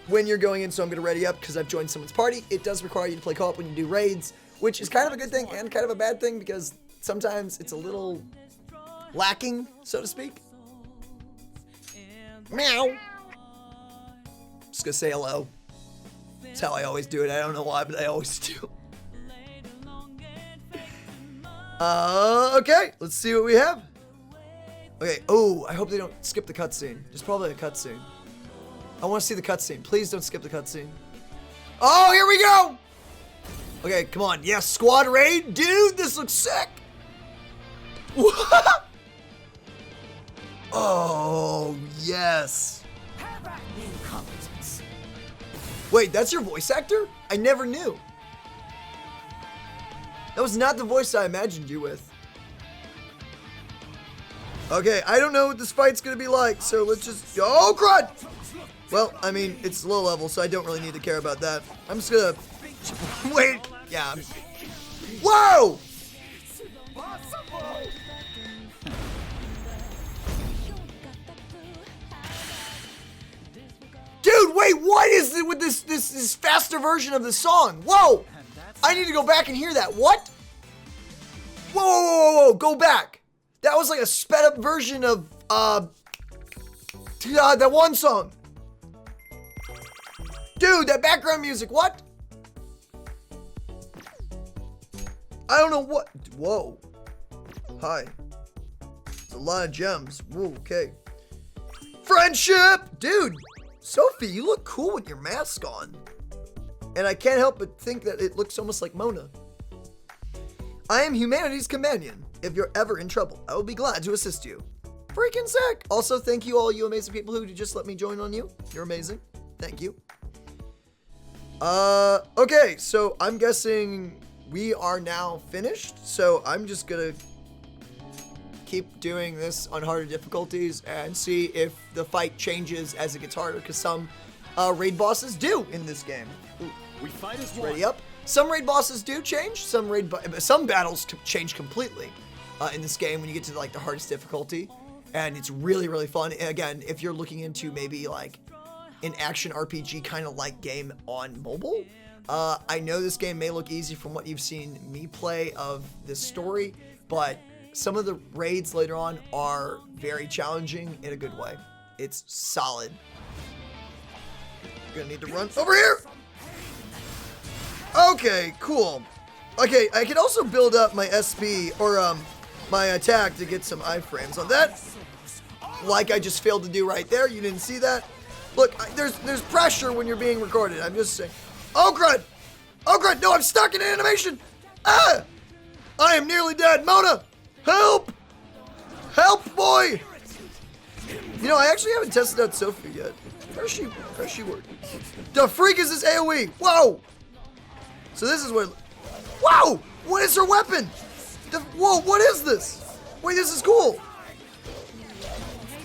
when you're going in, so I'm going to ready up because I've joined someone's party. It does require you to play co-op when you do raids, which is kind of a good thing and kind of a bad thing because sometimes it's a little lacking, so to speak. Meow. Just going to say hello. That's how I always do it. I don't know why, but I always do. Okay, let's see what we have. Okay, oh, I hope they don't skip the cutscene. There's probably a cutscene. I want to see the cutscene. Please don't skip the cutscene. Oh, here we go! Okay, come on. Yes, squad raid. Dude, this looks sick. What? Oh, yes. Wait, that's your voice actor? I never knew. That was not the voice I imagined you with. Okay, I don't know what this fight's gonna be like, so let's just... Oh, crud! Well, I mean, it's low level, so I don't really need to care about that. I'm just gonna... Wait! Yeah. Whoa! Dude, wait, what is it with this faster version of the song? Whoa! I need to go back and hear that. What? Whoa, whoa, whoa, whoa, go back. That was like a sped up version of, that one song. Dude, that background music, what? I don't know what. Whoa. Hi. It's a lot of gems. Whoa, okay. Friendship! Dude, Sophie, you look cool with your mask on. And I can't help but think that it looks almost like Mona. I am humanity's companion. If you're ever in trouble, I will be glad to assist you. Freaking sick. Also, thank you all you amazing people who just let me join on you. You're amazing. Thank you. Okay, so I'm guessing we are now finished. So I'm just gonna keep doing this on harder difficulties and see if the fight changes as it gets harder, because some raid bosses do in this game. Ooh, We fight as ready one. up. Some raid bosses do change. Some battles change completely in this game when you get to like the hardest difficulty, and it's really, really fun. And again, if you're looking into maybe like an action RPG kind of like game on mobile, I know this game may look easy from what you've seen me play of this story, but some of the raids later on are very challenging in a good way. It's solid. Gonna need to run over here. Okay, cool. Okay, I can also build up my SP or my attack to get some iframes on that. Like I just failed to do right there. You didn't see that? Look, there's pressure when you're being recorded. I'm just saying. Oh crud! Oh crud! No, I'm stuck in animation. Ah! I am nearly dead. Mona, help! Help, boy! You know, I actually haven't tested out Sophie yet. How's she work? The freak is this AoE? Whoa! So this is what. Wow! What is her weapon? Whoa! What is this? Wait, this is cool.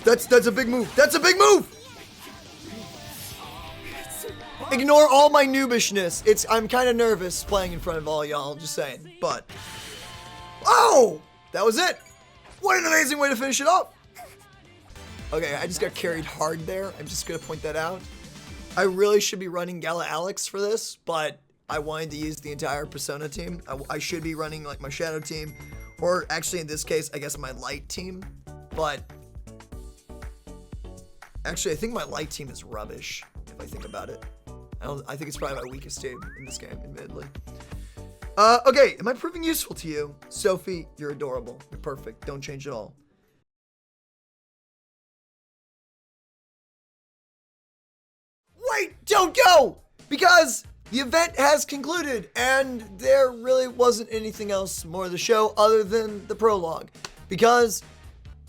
That's a big move. That's a big move. Ignore all my noobishness. I'm kind of nervous playing in front of all y'all. Just saying. But oh, that was it. What an amazing way to finish it off. Okay, I just got carried hard there. I'm just gonna point that out. I really should be running Gala Alex for this, but I wanted to use the entire Persona team. I should be running like my Shadow team, or actually in this case, I guess my Light team. But actually, I think my Light team is rubbish, if I think about it. I think it's probably my weakest team in this game, admittedly. Okay, am I proving useful to you? Sophie, you're adorable. You're perfect. Don't change at all. Wait, don't go! Because the event has concluded, and there really wasn't anything else more of the show other than the prologue. Because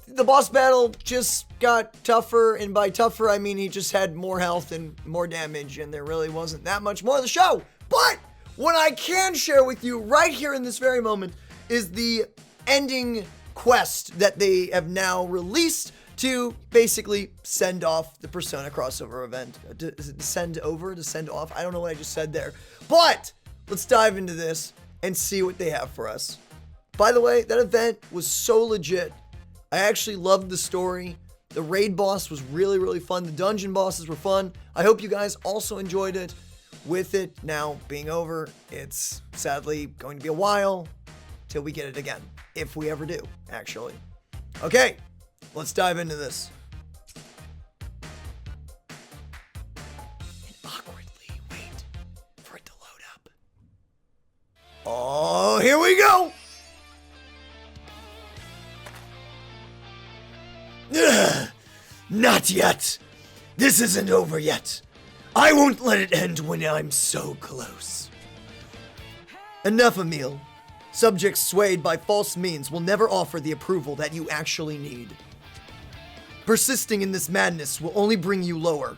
the boss battle just got tougher, and by tougher, I mean he just had more health and more damage, and there really wasn't that much more of the show. But what I can share with you right here in this very moment is the ending quest that they have now released to basically send off the Persona crossover event. Is it send over? To send off? I don't know what I just said there. But let's dive into this and see what they have for us. By the way, that event was so legit. I actually loved the story. The raid boss was really, really fun. The dungeon bosses were fun. I hope you guys also enjoyed it. With it now being over, it's sadly going to be a while till we get it again. If we ever do, actually. Okay, let's dive into this. And awkwardly wait for it to load up. Oh, here we go! Ugh, not yet. This isn't over yet. I won't let it end when I'm so close. Enough, Emil. Subjects swayed by false means will never offer the approval that you actually need. Persisting in this madness will only bring you lower.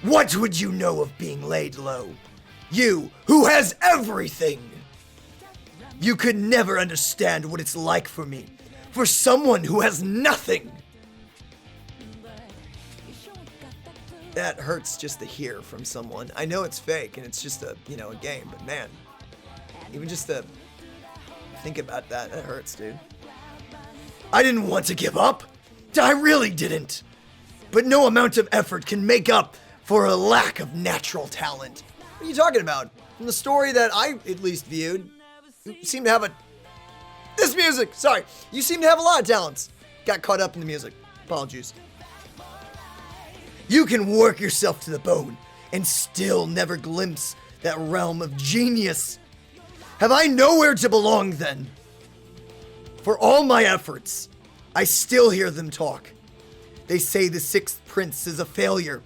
What would you know of being laid low? You, who has everything! You could never understand what it's like for me, for someone who has nothing! That hurts just to hear from someone. I know it's fake and it's just a game, but man, even just to think about that hurts, dude. I didn't want to give up. I really didn't. But no amount of effort can make up for a lack of natural talent. What are you talking about? From the story that I at least viewed, you seem to have this music, sorry. You seem to have a lot of talents. Got caught up in the music. Apologies. You can work yourself to the bone and still never glimpse that realm of genius. Have I nowhere to belong then? For all my efforts, I still hear them talk. They say the sixth prince is a failure,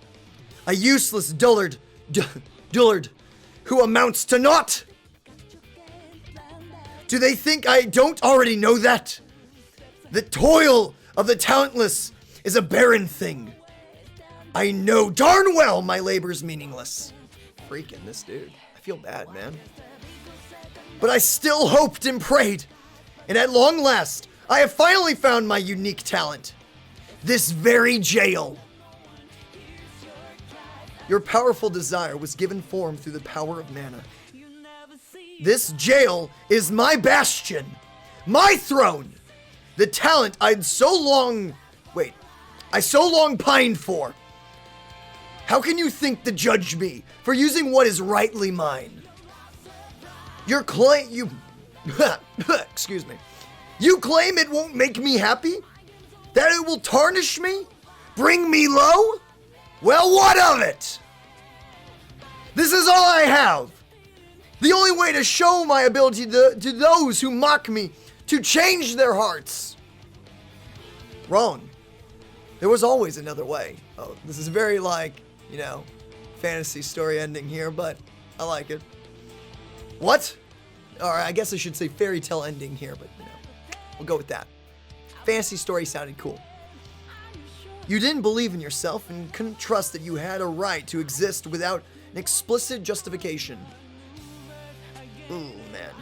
a useless dullard who amounts to naught. Do they think I don't already know that? The toil of the talentless is a barren thing. I know darn well my labor's meaningless. Freaking this dude. I feel bad, man. But I still hoped and prayed, and at long last, I have finally found my unique talent. This very jail. Your powerful desire was given form through the power of mana. This jail is my bastion, my throne, the talent I so long pined for. How can you think to judge me for using what is rightly mine? Excuse me. You claim it won't make me happy? That it will tarnish me? Bring me low? Well, what of it? This is all I have. The only way to show my ability to those who mock me, to change their hearts. Wrong. There was always another way. Oh, this is very fantasy story ending here, but I like it. What? Or I guess I should say fairy tale ending here, but we'll go with that. Fantasy story sounded cool. You didn't believe in yourself and couldn't trust that you had a right to exist without an explicit justification. Ooh, man.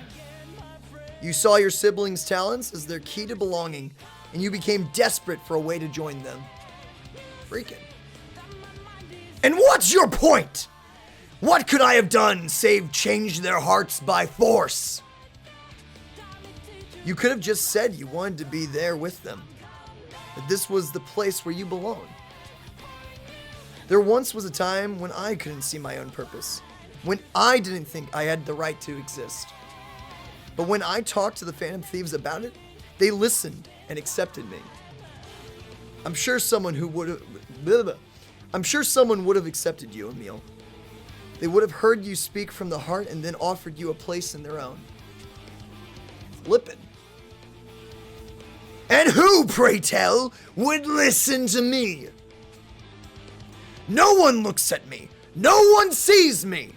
You saw your siblings' talents as their key to belonging, and you became desperate for a way to join them. Freaking. And what's your point? What could I have done save change their hearts by force? You could have just said you wanted to be there with them, that this was the place where you belong. There once was a time when I couldn't see my own purpose, when I didn't think I had the right to exist. But when I talked to the Phantom Thieves about it, they listened and accepted me. I'm sure someone would have accepted you, Emil. They would have heard you speak from the heart and then offered you a place in their own. Flippin'. And who, pray tell, would listen to me? No one looks at me. No one sees me.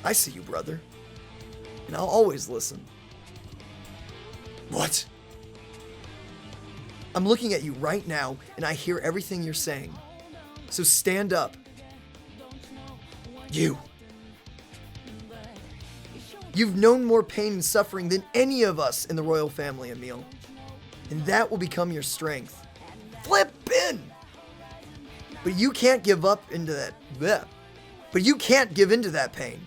I see you, brother. And I'll always listen. What? I'm looking at you right now, and I hear everything you're saying. So stand up. You've known more pain and suffering than any of us in the royal family, Emil. And that will become your strength. Flippin'! But you can't give up into that. Bleh. But you can't give into that pain.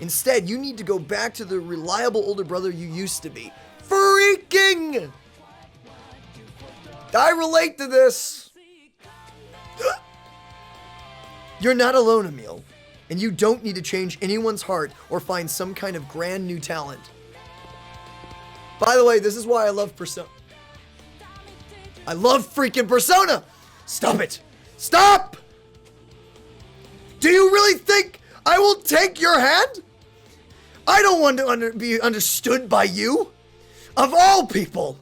Instead, you need to go back to the reliable older brother you used to be. Freaking! I relate to this. You're not alone, Emil. And you don't need to change anyone's heart or find some kind of grand new talent. By the way, this is why I love Persona. I love freaking Persona! Stop it! Stop! Do you really think I will take your hand? I don't want to be understood by you. Of all people.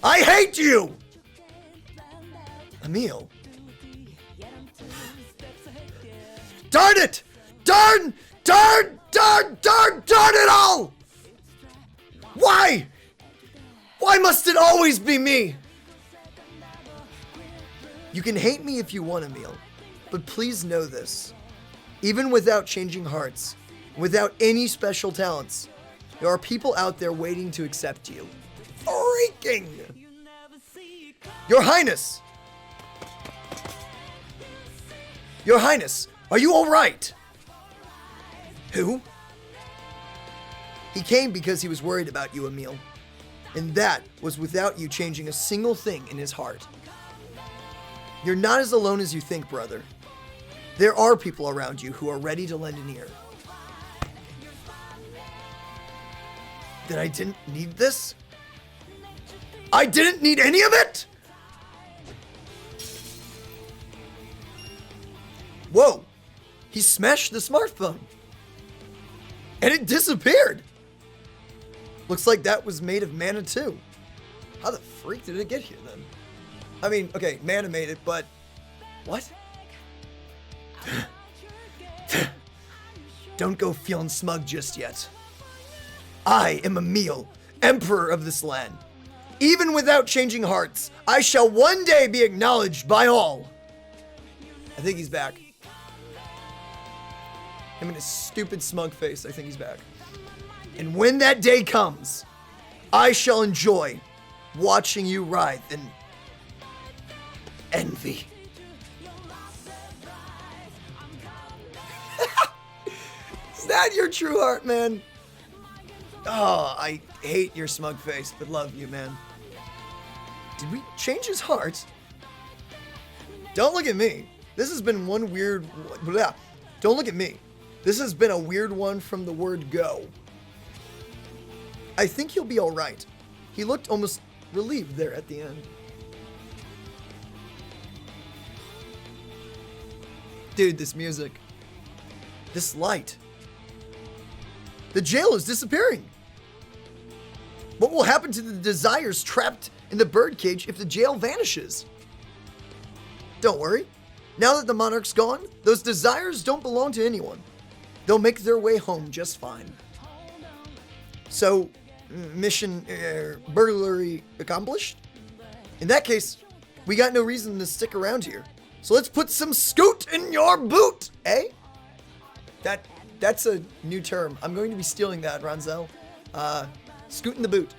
I hate you! Emil. Darn it! Darn it all! Why? Why must it always be me? You can hate me if you want, Emil, but please know this. Even without changing hearts, without any special talents, there are people out there waiting to accept you. Freaking! Your Highness! Your Highness, are you alright? Who? He came because he was worried about you, Emil. And that was without you changing a single thing in his heart. You're not as alone as you think, brother. There are people around you who are ready to lend an ear. That I didn't need this? I didn't need any of it? Whoa, he smashed the smartphone. And it disappeared. Looks like that was made of mana too. How the freak did it get here then? I mean, okay, mana made it, but what? Don't go feeling smug just yet. I am Emil, Emperor of this land. Even without changing hearts, I shall one day be acknowledged by all. I think he's back. Him and his stupid smug face, I think he's back. And when that day comes, I shall enjoy watching you writhe in envy. Is that your true heart, man? Oh, I hate your smug face, but love you, man. Did we change his heart? Don't look at me. This has been one weird... Blah. Don't look at me. This has been a weird one from the word go. I think he'll be alright. He looked almost relieved there at the end. Dude, this music. This light. The jail is disappearing. What will happen to the desires trapped in the birdcage if the jail vanishes? Don't worry. Now that the monarch's gone, those desires don't belong to anyone. They'll make their way home just fine. So, mission burglary accomplished? In that case, we got no reason to stick around here. So let's put some scoot in your boot, eh? That's a new term. I'm going to be stealing that, Ronzel. Scoot in the boot.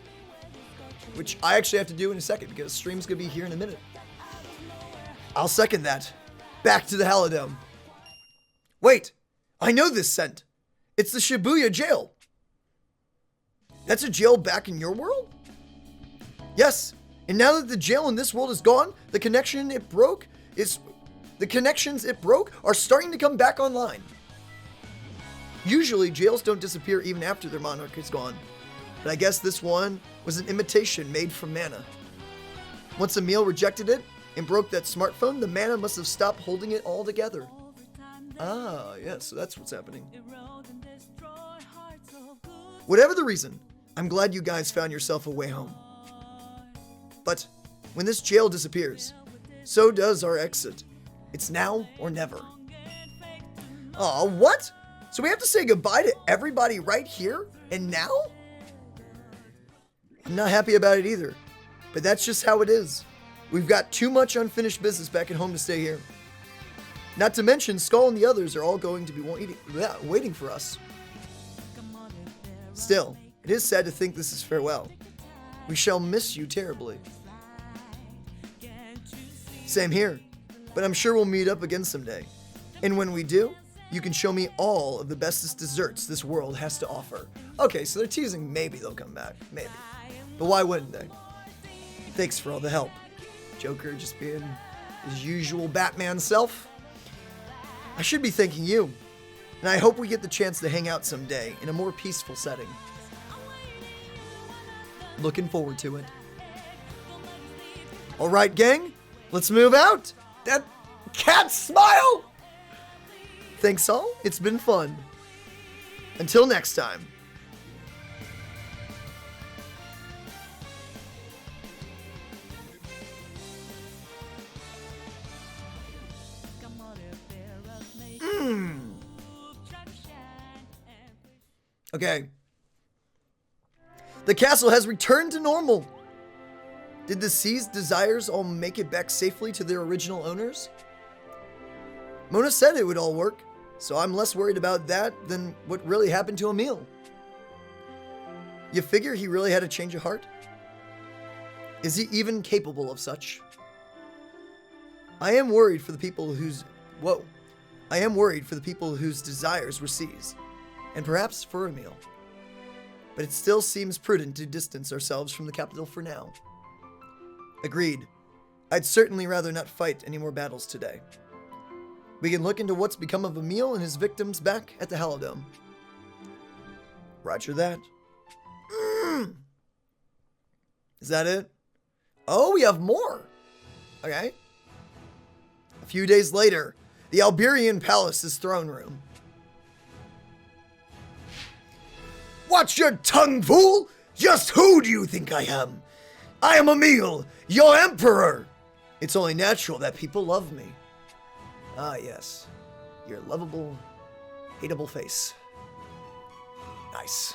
Which I actually have to do in a second because stream's going to be here in a minute. I'll second that. Back to the Halidome. Wait, I know this scent. It's the Shibuya jail. That's a jail back in your world? Yes, and now that the jail in this world is gone, the connections it broke are starting to come back online. Usually, jails don't disappear even after their monarch is gone. But I guess this one was an imitation made from mana. Once Emil rejected it and broke that smartphone, the mana must have stopped holding it all together. Ah, yeah, so that's what's happening. Whatever the reason, I'm glad you guys found yourself a way home. But when this jail disappears, so does our exit. It's now or never. Aw, what? So we have to say goodbye to everybody right here and now? I'm not happy about it either, but that's just how it is. We've got too much unfinished business back at home to stay here. Not to mention, Skull and the others are all going to be waiting for us. Still, it is sad to think this is farewell. We shall miss you terribly. Same here, but I'm sure we'll meet up again someday. And when we do, you can show me all of the bestest desserts this world has to offer. Okay, so they're teasing maybe they'll come back. Maybe. But why wouldn't they? Thanks for all the help. Joker just being his usual Batman self. I should be thanking you. And I hope we get the chance to hang out someday in a more peaceful setting. Looking forward to it. Alright, gang. Let's move out. That cat smile! Thanks all. It's been fun. Until next time. Okay. The castle has returned to normal. Did the seized desires all make it back safely to their original owners? Mona said it would all work, so I'm less worried about that than what really happened to Emil. You figure he really had a change of heart? Is he even capable of such? I am worried for the people whose desires were seized, and perhaps for Emil. But it still seems prudent to distance ourselves from the capital for now. Agreed. I'd certainly rather not fight any more battles today. We can look into what's become of Emil and his victims back at the Halidome. Roger that. Is that it? Oh, we have more. Okay. A few days later, the Alberian Palace's throne room. Watch your tongue, fool! Just who do you think I am? I am Emil, your emperor! It's only natural that people love me. Ah, yes. Your lovable, hateable face. Nice.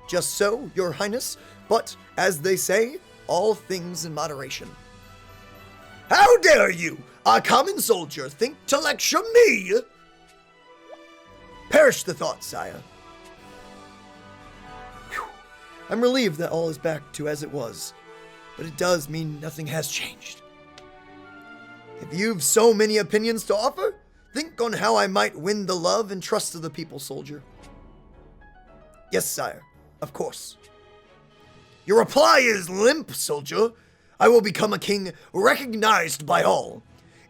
Just so, your highness, but, as they say, all things in moderation. How dare you, a common soldier, think to lecture me? Perish the thought, sire. Whew. I'm relieved that all is back to as it was, but it does mean nothing has changed. If you've so many opinions to offer, think on how I might win the love and trust of the people, soldier. Yes, sire, of course. Your reply is limp, soldier. I will become a king recognized by all,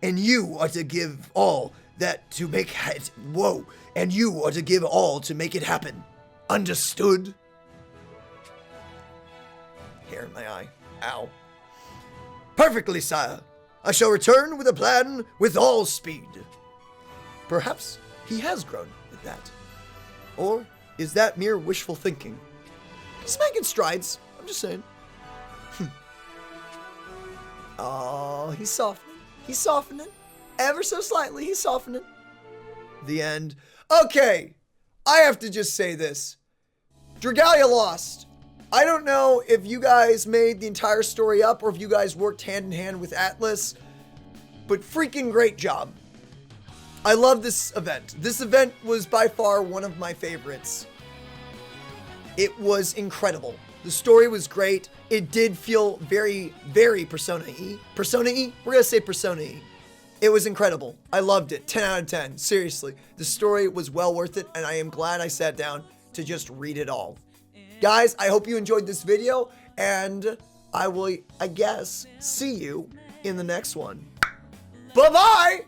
and you are to give all that to make it. Whoa, and you are to give all to make it happen. Understood? Hair in my eye. Ow. Perfectly, sire. I shall return with a plan with all speed. Perhaps he has grown with that. Or is that mere wishful thinking? He's making strides. I'm just saying. Oh, he's softening. He's softening. Ever so slightly, he's softening. The end. Okay, I have to just say this. Dragalia lost. I don't know if you guys made the entire story up or if you guys worked hand in hand with Atlas, but freaking great job. I love this event. This event was by far one of my favorites. It was incredible. The story was great. It did feel very, very Persona-y. Persona-y? We're gonna say Persona-y. It was incredible. I loved it. 10 out of 10. Seriously. The story was well worth it, and I am glad I sat down to just read it all. Guys, I hope you enjoyed this video, and I will, I guess, see you in the next one. Bye-bye!